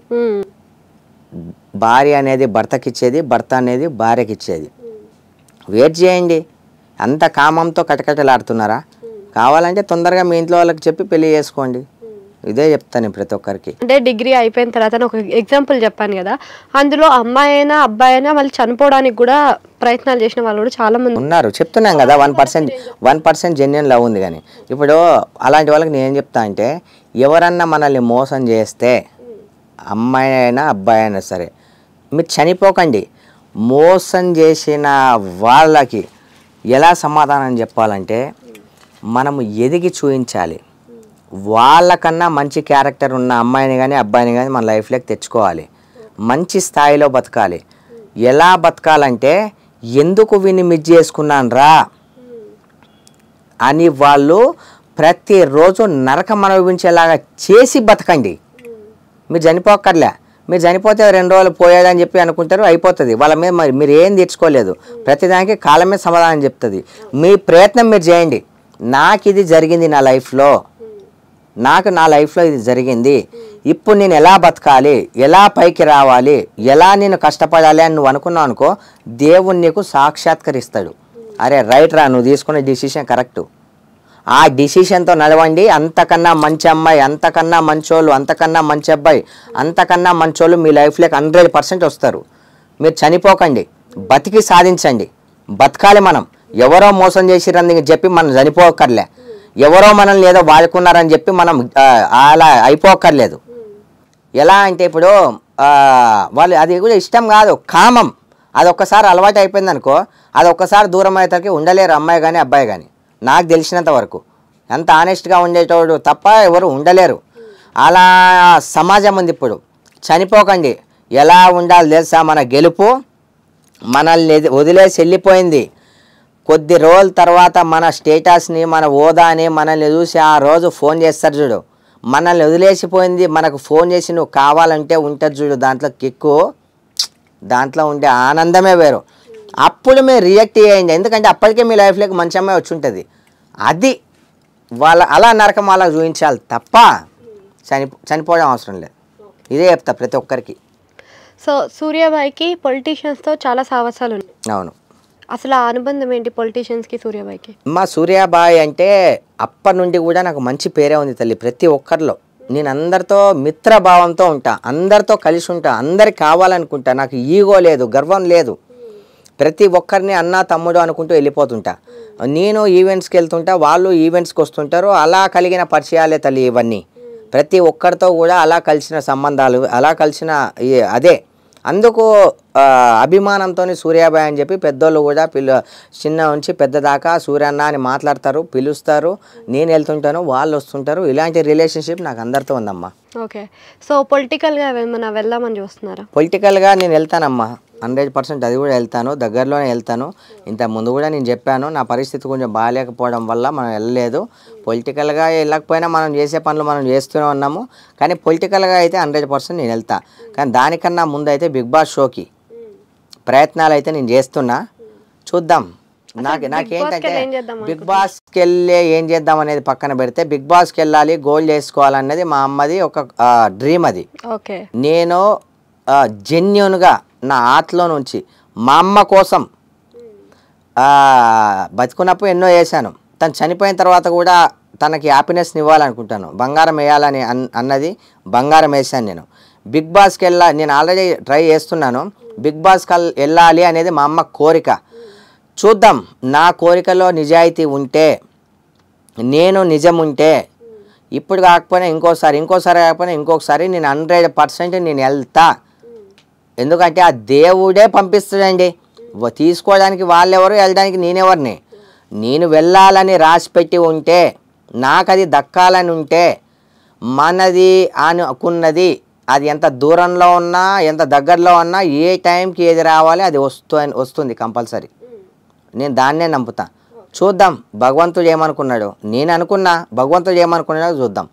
Speaker 2: భార్య అనేది భర్తకి ఇచ్చేది, భర్త అనేది భార్యకి ఇచ్చేది. వెయిట్ చేయండి. అంత కామంతో కటకటలాడుతున్నారా? కావాలంటే తొందరగా మీ ఇంట్లో వాళ్ళకి చెప్పి పెళ్లి చేసుకోండి. ఇదే చెప్తాను ప్రతి ఒక్కరికి.
Speaker 1: అంటే డిగ్రీ అయిపోయిన తర్వాత ఒక ఎగ్జాంపుల్ చెప్పాను కదా, అందులో అమ్మాయి అయినా అబ్బాయి అయినా మళ్ళీ చనిపోవడానికి కూడా ప్రయత్నాలు చేసిన వాళ్ళు కూడా చాలా మంది
Speaker 2: ఉన్నారు. చెప్తున్నాం కదా, 1% జెన్యున్ లవ్ ఉంది. కానీ ఇప్పుడు అలాంటి వాళ్ళకి నేను ఏం చెప్తా అంటే, ఎవరన్నా మనల్ని మోసం చేస్తే, అమ్మాయి అయినా అబ్బాయి అయినా సరే, మీరు చనిపోకండి. మోసం చేసిన వాళ్ళకి ఎలా సమాధానం చెప్పాలంటే, మనము ఎదిగి చూపించాలి. వాళ్ళకన్నా మంచి క్యారెక్టర్ ఉన్న అమ్మాయిని కానీ అబ్బాయిని కానీ మన లైఫ్లోకి తెచ్చుకోవాలి. మంచి స్థాయిలో బతకాలి. ఎలా బతకాలంటే, ఎందుకు వీన్ని మిస్ చేసుకున్నాను రా అని వాళ్ళు ప్రతిరోజు నరకం అనుభవించేలాగా చేసి బతకండి. మీరు చనిపోక్కర్లే. మీరు చనిపోతే 2 రోజులు పోయాడని చెప్పి అనుకుంటారు, అయిపోతుంది. వాళ్ళ మీద మరి మీరు ఏం తెచ్చుకోలేదు. ప్రతిదానికి కాలమే సమాధానం చెప్తుంది. మీ ప్రయత్నం మీరు చేయండి. నాకు ఇది జరిగింది నా లైఫ్లో, నా లైఫ్లో ఇది జరిగింది, ఇప్పుడు నేను ఎలా బతకాలి, ఎలా పైకి రావాలి, ఎలా నేను కష్టపడాలి అని నువ్వు అనుకున్నావు అనుకో, దేవుడు నీకు సాక్షాత్కరిస్తాడు. అరే రైట్ రా, నువ్వు తీసుకునే డిసిషన్ కరెక్టు, ఆ డిసిషన్తో నడవండి. అంతకన్నా మంచి అమ్మాయి, అంతకన్నా మంచోళ్ళు, అంతకన్నా మంచి అబ్బాయి, అంతకన్నా మంచోళ్ళు మీ లైఫ్లోకి 100% వస్తారు. మీరు చనిపోకండి, బతికి సాధించండి. బతకాలి మనం. ఎవరో మోసం చేసిరని చెప్పి మనం చనిపోకర్లే. ఎవరో మనల్ని ఏదో వాడుకున్నారని చెప్పి మనం అలా అయిపోకర్లేదు. ఎలా అంటే ఇప్పుడు వాళ్ళు అది కూడా ఇష్టం కాదు, కామం. అది ఒక్కసారి అలవాటు అయిపోయింది అనుకో, అది ఒక్కసారి దూరం అయ్యేసరికి ఉండలేరు అమ్మాయి కానీ అబ్బాయి కానీ. నాకు తెలిసినంత వరకు ఎంత ఆనెస్ట్గా ఉండేటోడు తప్ప ఎవరు ఉండలేరు. అలా సమాజం ఉంది ఇప్పుడు. చనిపోకండి. ఎలా ఉండాలి తెలుసా? మన గెలుపు మనల్ని వదిలేసి వెళ్ళిపోయింది. కొద్ది రోజుల తర్వాత మన స్టేటస్ని, మన హోదాని మనల్ని చూసి ఆ రోజు ఫోన్ చేస్తారు చూడు, మనల్ని వదిలేసిపోయింది. మనకు ఫోన్ చేసి నువ్వు కావాలంటే ఉంటుంది చూడు, దాంట్లో కిక్కు దాంట్లో ఉండే ఆనందమే వేరు. అప్పుడు మీరు రియాక్ట్ చేయండి, ఎందుకంటే అప్పటికే మీ లైఫ్లోకి మంచి అమ్మాయి వచ్చి ఉంటుంది. అది వాళ్ళ అలా నరకం అలా చూపించాలి తప్ప చనిపోవడం అవసరం లేదు. ఇదే చెప్తా ప్రతి ఒక్కరికి.
Speaker 1: సో సూర్యాబాయికి పొలిటీషియన్స్తో చాలా సాహసాలు ఉన్నాయి.
Speaker 2: అవును.
Speaker 1: అసలు ఆ అనుబంధం ఏంటి పొలిటీషియన్స్కి సూర్యాబాయికి?
Speaker 2: మా సూర్యాబాయి అంటే అప్పటి నుండి కూడా నాకు మంచి పేరే ఉంది తల్లి. ప్రతి ఒక్కరిలో నేను అందరితో మిత్రభావంతో ఉంటా, అందరితో కలిసి ఉంటా, అందరికి కావాలనుకుంటా. నాకు ఈగో లేదు, గర్వం లేదు. ప్రతి ఒక్కరిని అన్న తమ్ముడు అనుకుంటూ వెళ్ళిపోతుంటా. నేను ఈవెంట్స్కి వెళ్తుంటా, వాళ్ళు ఈవెంట్స్కి వస్తుంటారు. అలా కలిగిన పరిచయాలే తల్లి ఇవన్నీ. ప్రతి ఒక్కరితో కూడా అలా కలిసిన సంబంధాలు, అలా కలిసిన అదే. అందుకు అభిమానంతో సూర్యాబాయి అని చెప్పి పెద్దోళ్ళు కూడా చిన్న నుంచి పెద్ద దాకా సూర్యన్న అని మాట్లాడతారు, పిలుస్తారు. నేను వెళ్తుంటాను, వాళ్ళు వస్తుంటారు. ఇలాంటి రిలేషన్షిప్ నాకు అందరితో ఉందమ్మా.
Speaker 1: ఓకే. సో పొలిటికల్గా ఏమైనా వెళ్దామని చూస్తున్నారా?
Speaker 2: పొలిటికల్గా నేను వెళ్తానమ్మా, 100%. అది కూడా వెళ్తాను, దగ్గరలోనే వెళ్తాను. ఇంత ముందు కూడా నేను చెప్పాను, నా పరిస్థితి కొంచెం బాగాలేకపోవడం వల్ల మనం వెళ్ళలేదు. పొలిటికల్గా వెళ్ళకపోయినా మనం చేసే పనులు మనం చేస్తూనే ఉన్నాము. కానీ పొలిటికల్గా అయితే 100% నేను వెళ్తా. కానీ దానికన్నా ముందు అయితే బిగ్ బాస్ షోకి ప్రయత్నాలు అయితే నేను చేస్తున్నా. చూద్దాం. నాకేంటంటే బిగ్ బాస్కి వెళ్ళి ఏం చేద్దాం అనేది పక్కన పెడితే, బిగ్ బాస్కి వెళ్ళాలి, గోల్డ్ వేసుకోవాలనేది మా అమ్మది ఒక డ్రీమ్. అది నేను జెన్యూన్గా నా ఆటలో నుంచి మా అమ్మ కోసం బతుకున్నప్పుడు ఎన్నో వేసాను. తను చనిపోయిన తర్వాత కూడా తనకి హ్యాపీనెస్ని ఇవ్వాలనుకుంటాను. బంగారం వేయాలని అన్నది బంగారం వేసాను నేను. బిగ్ బాస్కి నేను ఆల్రెడీ ట్రై చేస్తున్నాను. బిగ్ బాస్కి వెళ్ళాలి అనేది మా అమ్మ కోరిక. చూద్దాం. నా కోరికలో నిజాయితీ ఉంటే, నేను నిజం ఉంటే, ఇప్పుడు కాకపోయినా ఇంకోసారి కాకపోయినా ఇంకొకసారి నేను 100% నేను వెళ్తా. ఎందుకంటే ఆ దేవుడే పంపిస్తాడండి. తీసుకోవడానికి వాళ్ళెవరు, వెళ్ళడానికి నేనెవరిని. నేను వెళ్ళాలని రాసిపెట్టి ఉంటే, నాకు అది దక్కాలని ఉంటే, మనది అనుకున్నది అది ఎంత దూరంలో ఉన్నా ఎంత దగ్గరలో ఉన్నా ఏ టైంకి ఏది రావాలి అది వస్తుంది కంపల్సరీ. నేను దాన్నే నమ్ముతా. చూద్దాం భగవంతుడు ఏమనుకున్నాడు. నేను అనుకున్నా, భగవంతుడు ఏమనుకున్నాడో చూద్దాం.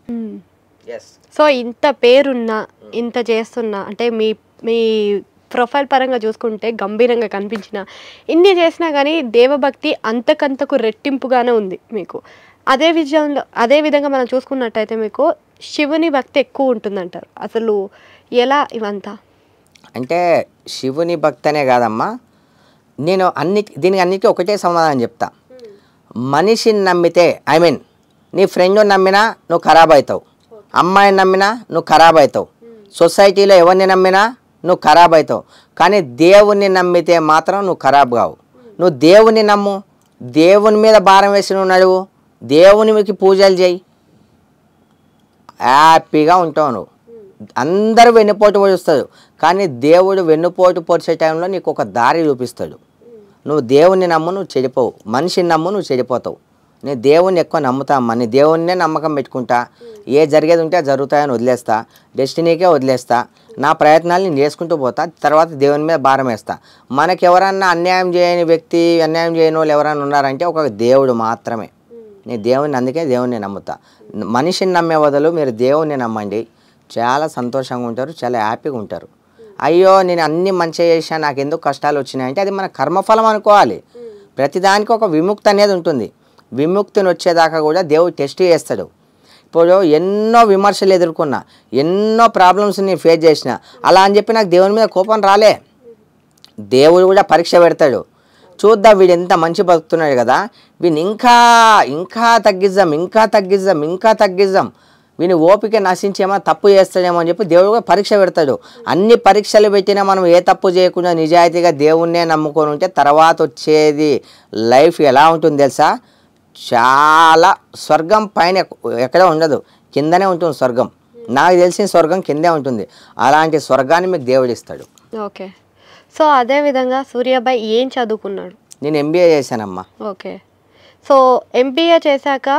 Speaker 1: సో ఇంత పేరున్నా, ఇంత చేస్తున్నా, అంటే మీ ప్రొఫైల్ పరంగా చూసుకుంటే గంభీరంగా కనిపించిన, ఇన్ని చేసినా కానీ దేవభక్తి అంతకంతకు రెట్టింపుగానే ఉంది మీకు. అదే విధంగా మనం చూసుకున్నట్టయితే మీకు శివుని భక్తి ఎక్కువ ఉంటుందంటారు. అసలు ఎలా ఇవంతా?
Speaker 2: అంటే శివుని భక్తి అనే కాదమ్మా, నేను దీనికి అన్నిటికీ ఒకటే సమాధానం చెప్తా. మనిషిని నమ్మితే, నీ ఫ్రెండ్ని నమ్మినా నువ్వు ఖరాబ్ అవుతావు, అమ్మాయిని నమ్మినా నువ్వు ఖరాబ్ అవుతావు, సొసైటీలో ఎవరిని నమ్మినా నువ్వు ఖరాబ్ అవుతావు. కానీ దేవుణ్ణి నమ్మితే మాత్రం నువ్వు ఖరాబ్ కావు. నువ్వు దేవుణ్ణి నమ్ము, దేవుని మీద భారం వేసి నువ్వు నడువు, దేవునికి పూజలు చేయి, హ్యాపీగా ఉంటావు నువ్వు. అందరూ వెన్నుపోటు పొడుస్తారు, కానీ దేవుడు వెన్నుపోటు పొడిచే టైంలో నీకు ఒక దారి చూపిస్తాడు. నువ్వు దేవుణ్ణి నమ్ము, నువ్వు చెడిపోవు. మనిషిని నమ్ము, నువ్వు చెడిపోతావు. నేను దేవుణ్ణి ఎక్కువ నమ్ముతామ్మా. నేను దేవుణ్ణే నమ్మకం పెట్టుకుంటా. ఏ జరిగేది ఉంటే జరుగుతాయని వదిలేస్తా, డెస్టినీకే వదిలేస్తా. నా ప్రయత్నాలు నేను చేసుకుంటూ పోతా, తర్వాత దేవుని మీద భారం వేస్తా. మనకి ఎవరన్నా అన్యాయం చేయని వ్యక్తి, అన్యాయం చేయని వాళ్ళు ఎవరైనా ఉన్నారంటే ఒక దేవుడు మాత్రమే. నేను దేవుని, అందుకే దేవుణ్ణి నమ్ముతా. మనిషిని నమ్మే బదులు మీరు దేవుణ్ణి నమ్మండి, చాలా సంతోషంగా ఉంటారు, చాలా హ్యాపీగా ఉంటారు. అయ్యో నేను అన్ని మంచిగా చేశాను, నాకు ఎందుకు కష్టాలు వచ్చినాయంటే అది మన కర్మఫలం అనుకోవాలి. ప్రతిదానికి ఒక విముక్తి అనేది ఉంటుంది. విముక్తిని వచ్చేదాకా కూడా దేవుడు టెస్ట్ చేస్తాడు. ఇప్పుడు ఎన్నో విమర్శలు ఎదుర్కొన్నా, ఎన్నో ప్రాబ్లమ్స్ నేను ఫేస్ చేసిన, అలా అని చెప్పి నాకు దేవుని మీద కోపం రాలే. దేవుడు కూడా పరీక్ష పెడతాడు. చూద్దాం వీడు ఎంత మంచి బతుకుతున్నాడు కదా, వీని ఇంకా తగ్గిద్దాం, వీని ఓపిక నశించేమో, తప్పు చేస్తాడేమో అని చెప్పి దేవుడు కూడా పరీక్ష పెడతాడు. అన్ని పరీక్షలు పెట్టినా మనం ఏ తప్పు చేయకుండా నిజాయితీగా దేవుణ్ణే నమ్ముకొని ఉంటే తర్వాత వచ్చేది లైఫ్ ఎలా ఉంటుంది తెలుసా? చాలా స్వర్గం పైన ఎక్కడ ఉండదు, కిందనే ఉంటుంది స్వర్గం. నాకు తెలిసిన స్వర్గం కిందే ఉంటుంది. అలాంటి స్వర్గాన్ని మీకు దేవుడు ఇస్తాడు.
Speaker 1: ఓకే. సో అదేవిధంగా సూర్యాబాయి ఏం చదువుకున్నాడు?
Speaker 2: నేను ఎంబీఏ చేశానమ్మా.
Speaker 1: ఓకే. సో ఎంబీఏ చేశాక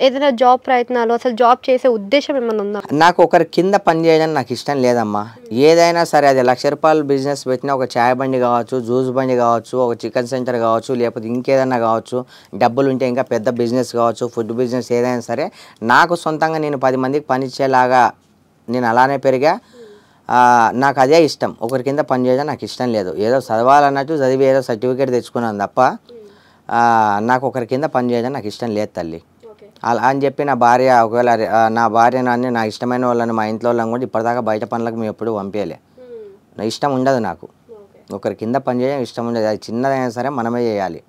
Speaker 1: ఏదైనా జాబ్ ప్రయత్నాలు, అసలు జాబ్ చేసే ఉద్దేశం ఏమైనా ఉందా?
Speaker 2: నాకు ఒకరి కింద పని చేయడం నాకు ఇష్టం లేదమ్మా. ఏదైనా సరే, అది ₹1,00,000 బిజినెస్ పెట్టినా, ఒక చాయ్ బండి కావచ్చు, జ్యూస్ బండి కావచ్చు, ఒక చికెన్ సెంటర్ కావచ్చు, లేకపోతే ఇంకేదన్నా కావచ్చు, డబ్బులు ఉంటే ఇంకా పెద్ద బిజినెస్ కావచ్చు, ఫుడ్ బిజినెస్ ఏదైనా సరే, నాకు సొంతంగా నేను 10 మందికి పనిచ్చేలాగా నేను అలానే పెరిగా. నాకు అదే ఇష్టం. ఒకరి కింద పని చేయడం నాకు ఇష్టం లేదు. ఏదో చదవాలన్నట్టు చదివి ఏదో సర్టిఫికేట్ తెచ్చుకున్నాను తప్ప నాకు ఒకరి కింద పని చేయడం నాకు ఇష్టం లేదు తల్లి. అలా అని చెప్పి నా భార్య ఒకవేళ నా భార్య నాన్ని నా ఇష్టమైన వాళ్ళని మా ఇంట్లో వాళ్ళని కూడా ఇప్పటిదాకా బయట పనులకు మేము ఎప్పుడు పంపించలే. నా ఇష్టం ఉండదు నాకు, ఒకరి కింద పని చేయడం ఇష్టం ఉండదు. అది చిన్నదైనా సరే మనమే చేయాలి.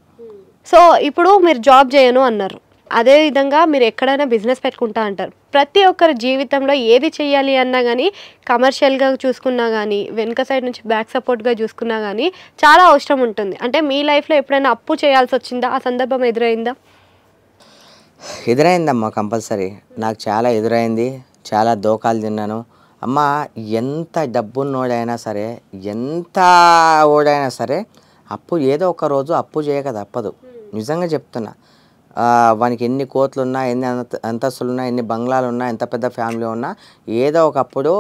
Speaker 1: సో ఇప్పుడు మీరు జాబ్ చేయను అన్నారు, అదే విధంగా మీరు ఎక్కడైనా బిజినెస్ పెట్టుకుంటా అంటారు. ప్రతి ఒక్కరి జీవితంలో ఏది చేయాలి అన్నా కానీ కమర్షియల్గా చూసుకున్నా కానీ వెనుక సైడ్ నుంచి బ్యాక్ సపోర్ట్గా చూసుకున్నా కానీ చాలా అవసరం ఉంటుంది. అంటే మీ లైఫ్లో ఎప్పుడైనా అప్పు చేయాల్సి వచ్చిందా? ఆ సందర్భం ఎదురైందా?
Speaker 2: ఎదురైందమ్మా, కంపల్సరీ నాకు చాలా ఎదురైంది. చాలా దోకాలు తిన్నాను అమ్మ. ఎంత డబ్బున్నోడైనా సరే, ఎంత ఓడైనా సరే అప్పు ఏదో ఒక రోజు అప్పు చేయక తప్పదు. నిజంగా చెప్తున్నా. వానికి ఎన్ని కోట్లు ఉన్నా, ఎన్ని అంతస్తులు ఉన్నా, ఎన్ని బంగ్లాలు ఉన్నా, ఎంత పెద్ద ఫ్యామిలీ ఉన్నా ఏదో ఒకప్పుడు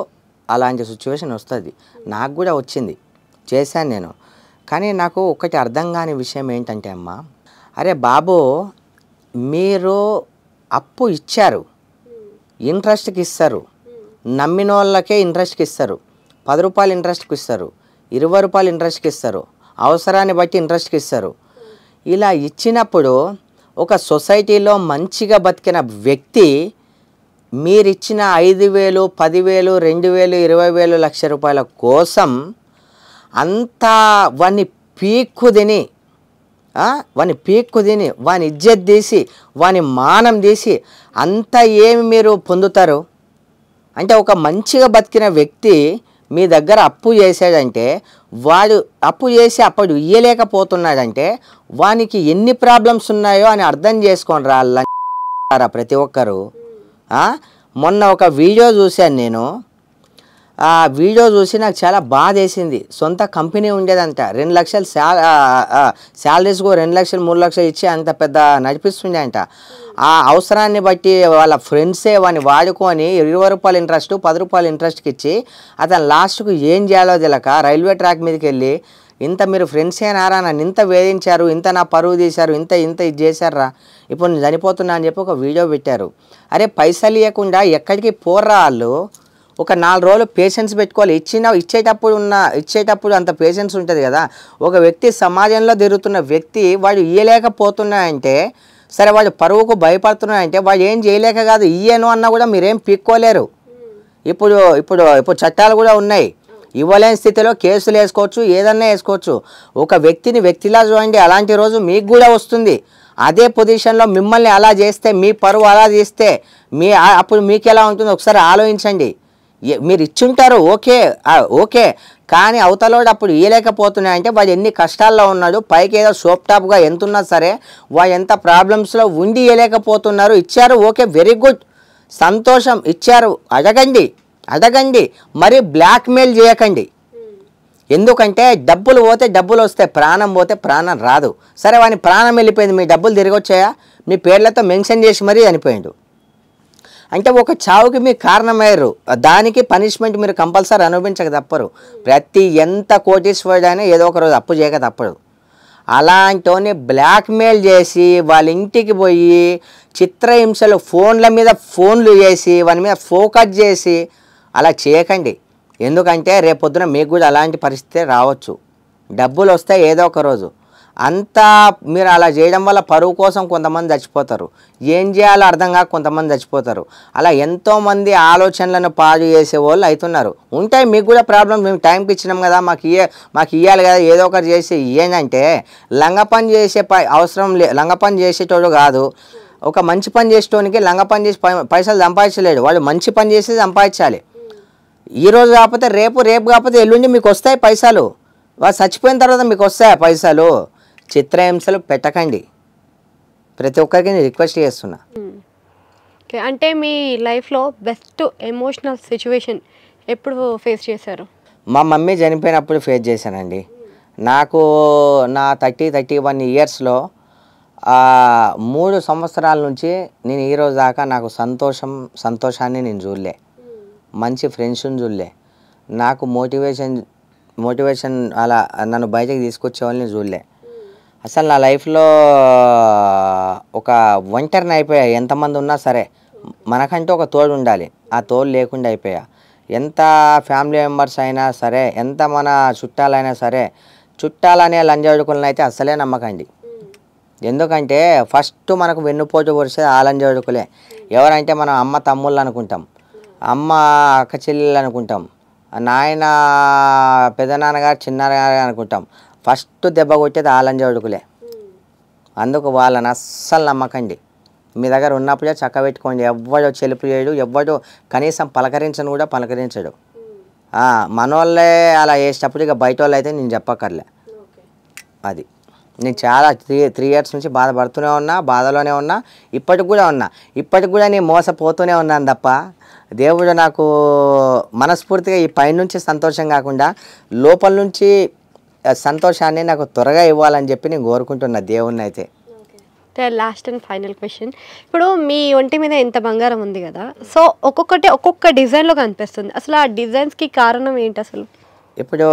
Speaker 2: అలాంటి సిచ్యువేషన్ వస్తుంది. నాకు కూడా వచ్చింది, చేశాను నేను. కానీ నాకు ఒకటి అర్థం కాని విషయం ఏంటంటే అమ్మ, అరే బాబు మీరు అప్పు ఇచ్చారు, ఇంట్రెస్ట్కి ఇస్తారు, నమ్మిన వాళ్ళకే ఇంట్రెస్ట్కి ఇస్తారు. 10 రూపాయలు ఇంట్రెస్ట్కి ఇస్తారు, 20 రూపాయలు ఇంట్రెస్ట్కి ఇస్తారు, అవసరాన్ని బట్టి ఇంట్రెస్ట్కి ఇస్తారు. ఇలా ఇచ్చినప్పుడు ఒక సొసైటీలో మంచిగా బతికిన వ్యక్తి మీరిచ్చిన 5,000, 10,000, 2,000, 20,000, ₹1,00,000 కోసం అంతా వాని పీక్కు తిని వాని ఇజ్జత్ తీసి వాని మానం తీసి అంతా ఏమి మీరు పొందుతారు? అంటే ఒక మంచిగా బతికిన వ్యక్తి మీ దగ్గర అప్పు చేసాడంటే, వాడు అప్పు చేసి అప్పుడు ఇయ్యలేకపోతున్నాడంటే వానికి ఎన్ని ప్రాబ్లమ్స్ ఉన్నాయో అని అర్థం చేసుకోండి రా ప్రతి ఒక్కరు. మొన్న ఒక వీడియో చూశాను నేను. ఆ వీడియో చూసి నాకు చాలా బాధ వేసింది. సొంత కంపెనీ ఉండేదంట, 2 లక్షలు శాలరీస్ కూడా 2 లక్షలు 3 లక్షలు ఇచ్చి అంత పెద్ద నడిపిస్తుండే అంట. ఆ అవసరాన్ని బట్టి వాళ్ళ ఫ్రెండ్సే వాడిని వాడుకొని 20 రూపాయలు ఇంట్రెస్ట్, 10 రూపాయలు ఇంట్రెస్ట్కి ఇచ్చి అతను లాస్ట్కు ఏం చేయాలో తెలియక రైల్వే ట్రాక్ మీదకి వెళ్ళి, ఇంత మీరు ఫ్రెండ్సేనారా, నన్ను ఇంత వేధించారు, ఇంత నా పరువు తీశారు, ఇంత ఇది చేశారా, ఇప్పుడు నేను చనిపోతున్నా అని చెప్పి ఒక వీడియో పెట్టారు. అరే పైసలు ఇవ్వకుండా ఎక్కడికి పోర్రా వాళ్ళు. ఒక 4 రోజులు పేషెన్స్ పెట్టుకోవాలి. ఇచ్చేటప్పుడు అంత పేషెన్స్ ఉంటుంది కదా. ఒక వ్యక్తి సమాజంలో తిరుగుతున్న వ్యక్తి వాడు ఇయ్యలేకపోతున్నాయంటే, సరే వాడు పరువుకు భయపడుతున్నాయంటే వాడు ఏం చేయలేక కాదు, ఇయ్యను అన్నా కూడా మీరేం పీక్కోలేరు. ఇప్పుడు చట్టాలు కూడా ఉన్నాయి. ఇవ్వలేని స్థితిలో కేసులు వేసుకోవచ్చు, ఏదన్నా వేసుకోవచ్చు. ఒక వ్యక్తిని వ్యక్తిలా చూడండి, అలాంటి రోజు మీకు కూడా వస్తుంది. అదే పొజిషన్లో మిమ్మల్ని అలా చేస్తే, మీ పరువు అలా చేస్తే అప్పుడు మీకు ఎలా ఉంటుందో ఒకసారి ఆలోచించండి. మీరు ఇచ్చుంటారు, ఓకే, కానీ అవతలోడు అప్పుడు ఇయ్యలేకపోతున్నాయంటే వాడు ఎన్ని కష్టాల్లో ఉన్నాడు. పైకి ఏదో షోప్ టాప్గా ఎంత ఉన్నా సరే వాడు ఎంత ప్రాబ్లమ్స్లో ఉండి ఇయ్యలేకపోతున్నారు. ఇచ్చారు, ఓకే, వెరీ గుడ్, సంతోషం, ఇచ్చారు, అడగండి, మరి బ్లాక్మెయిల్ చేయకండి. ఎందుకంటే డబ్బులు పోతే డబ్బులు వస్తాయి, ప్రాణం పోతే ప్రాణం రాదు. సరే వాని ప్రాణం వెళ్ళిపోయింది, మీ డబ్బులు తిరిగి వచ్చాయా? మీ పేర్లతో మెన్షన్ చేసి మరీ చనిపోయాడు అంటే ఒక చావుకి మీరు కారణమయ్యారు. దానికి పనిష్మెంట్ మీరు కంపల్సరీ అనుభవించక తప్పరు. ప్రతి ఎంత కోటీశ్వరుడైనా ఏదో ఒక రోజు అప్పు చేయక తప్పదు. అలాంటి బ్లాక్మెయిల్ చేసి వాళ్ళ ఇంటికి పోయి చిత్రహింసలు ఫోన్ల మీద ఫోన్లు చేసి వాని మీద ఫోకస్ చేసి అలా చేయకండి. ఎందుకంటే రేపొద్దున మీకు కూడా అలాంటి పరిస్థితి రావచ్చు. డబ్బులు వస్తాయి ఏదో ఒక రోజు. అంతా మీరు అలా చేయడం వల్ల పరువు కోసం కొంతమంది చచ్చిపోతారు, ఏం చేయాలో అర్థం కాక కొంతమంది చచ్చిపోతారు. అలా ఎంతోమంది ఆలోచనలను పాడు చేసే వాళ్ళు అవుతున్నారు. ఉంటాయి మీకు కూడా ప్రాబ్లమ్. మేము టైంకి ఇచ్చినాం కదా, మాకు ఇవ్వాలి కదా, ఏదో ఒకటి చేసి ఏంటంటే లంగ పని చేసే అవసరం లంగ పని చేసేటోడు కాదు. ఒక మంచి పని చేసేటోనికి లంగ పని చేసి పైసలు సంపాదించలేడు. వాడు మంచి పని చేసి సంపాదించాలి. ఈరోజు కాకపోతే రేపు కాకపోతే ఎల్లుండి మీకు వస్తాయి పైసలు. వాడు చచ్చిపోయిన తర్వాత మీకు వస్తాయి పైసలు. చిత్రహింసలు పెట్టకండి, ప్రతి ఒక్కరికి నేను రిక్వెస్ట్ చేస్తున్నా.
Speaker 1: అంటే మీ లైఫ్లో బెస్ట్ ఎమోషనల్ సిచ్యువేషన్ ఎప్పుడు ఫేస్ చేశారు?
Speaker 2: మా మమ్మీ చనిపోయినప్పుడు ఫేస్ చేశానండి. నాకు నా 31 ఇయర్స్లో 3 సంవత్సరాల నుంచి నేను ఈరోజు దాకా నాకు సంతోషాన్ని నేను చూడలే, మంచి ఫ్రెండ్స్ని చూడలే, నాకు మోటివేషన్ అలా నన్ను బయటకు తీసుకొచ్చే వాళ్ళని చూడలే. అసలు నా లైఫ్లో ఒక ఒంటరిని అయిపోయా. ఎంతమంది ఉన్నా సరే మనకంటూ ఒక తోడు ఉండాలి, ఆ తోడు లేకుండా అయిపోయా. ఎంత ఫ్యామిలీ మెంబర్స్ అయినా సరే, ఎంత మన చుట్టాలైనా సరే, చుట్టాలనే లంజోడుకులను అయితే అస్సలే నమ్మకండి. ఎందుకంటే ఫస్ట్ మనకు వెన్నుపోటు పొడిచేది ఆ లంజోడుకులే. ఎవరంటే మనం అమ్మ తమ్ముళ్ళు అనుకుంటాం, అమ్మ అక్క చెల్లెళ్ళు అనుకుంటాం, నాయన పెదనాన్నగారు చిన్నాన్నగారు అనుకుంటాం. ఫస్ట్ దెబ్బ కొట్టేది ఆ లంజోడుకులే. అందుకు వాళ్ళని అస్సలు నమ్మకండి. మీ దగ్గర ఉన్నప్పుడే చక్కబెట్టుకోండి. ఎవ్వడో చెలుపు చేయడు, ఎవ్వడు కనీసం పలకరించను కూడా పలకరించడు. మనోళ్ళే అలా చేసేటప్పుడు ఇక బయట వాళ్ళు అయితే నేను చెప్పక్కర్లే. అది నేను చాలా 3 years నుంచి బాధపడుతూనే ఉన్నా, బాధలోనే ఉన్నా, ఇప్పటికి కూడా ఉన్నా. ఇప్పటికి కూడా నేను మోసపోతూనే ఉన్నాను తప్ప దేవుడు నాకు మనస్ఫూర్తిగా ఈ పైనుంచి సంతోషం కాకుండా లోపల నుంచి సంతోషాన్ని నాకు త్వరగా ఇవ్వాలని చెప్పి నేను కోరుకుంటున్నా దేవుణ్ణి అయితే.
Speaker 1: లాస్ట్ అండ్ ఫైనల్ క్వశ్చన్, ఇప్పుడు మీ ఒంటి మీద ఎంత బంగారం ఉంది కదా, సో ఒక్కొక్క డిజైన్లో కనిపిస్తుంది. అసలు ఆ డిజైన్స్కి కారణం ఏంటి అసలు?
Speaker 2: ఇప్పుడు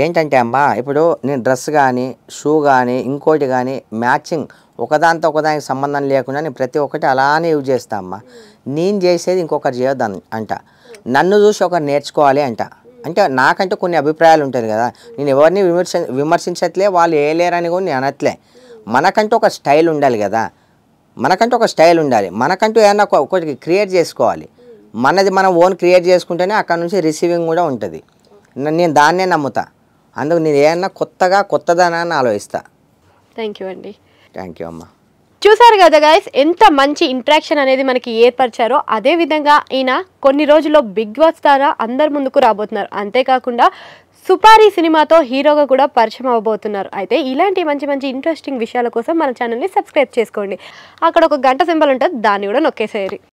Speaker 2: ఏంటంటే అమ్మ, ఇప్పుడు నేను డ్రెస్ కానీ, షూ కానీ, ఇంకోటి కానీ మ్యాచింగ్ ఒకదానితో ఒకదానికి సంబంధం లేకుండా నేను ప్రతి ఒక్కటి అలానే యూజ్ చేస్తా అమ్మ. నేను చేసేది ఇంకొకటి చేయొద్దు అంట. నన్ను చూసి ఒకరు నేర్చుకోవాలి అంట. అంటే నాకంటూ కొన్ని అభిప్రాయాలు ఉంటుంది కదా, నేను ఎవరిని విమర్శించట్లే, వాళ్ళు ఏ లేరని కూడా నేను అనట్లే. మనకంటూ ఒక స్టైల్ ఉండాలి కదా, మనకంటూ ఒక స్టైల్ ఉండాలి. మనకంటూ ఏమన్నా ఒకటి క్రియేట్ చేసుకోవాలి. మనది మనం ఓన్ క్రియేట్ చేసుకుంటేనే అక్కడ నుంచి రిసీవింగ్ కూడా ఉంటుంది. నేను దాన్నే నమ్ముతా. అందుకు నేను ఏమన్నా కొత్తదనాన్ని ఆలోచిస్తా.
Speaker 1: థ్యాంక్ యూ అండి.
Speaker 2: థ్యాంక్ యూ అమ్మ.
Speaker 1: చూసారు కదా గైస్, ఎంత మంచి ఇంట్రాక్షన్ అనేది మనకి ఏర్పరిచారో. అదేవిధంగా ఈయన కొన్ని రోజుల్లో బిగ్ బాస్ ద్వారా అందరి ముందుకు రాబోతున్నారు. అంతేకాకుండా సుపారీ సినిమాతో హీరోగా కూడా పరిచయం అవ్వబోతున్నారు. అయితే ఇలాంటి మంచి మంచి ఇంట్రెస్టింగ్ విషయాల కోసం మన ఛానల్ని సబ్స్క్రైబ్ చేసుకోండి. అక్కడ ఒక గంట సింబల్ ఉంటుంది, దాన్ని కూడా నొక్కేసేయాలి.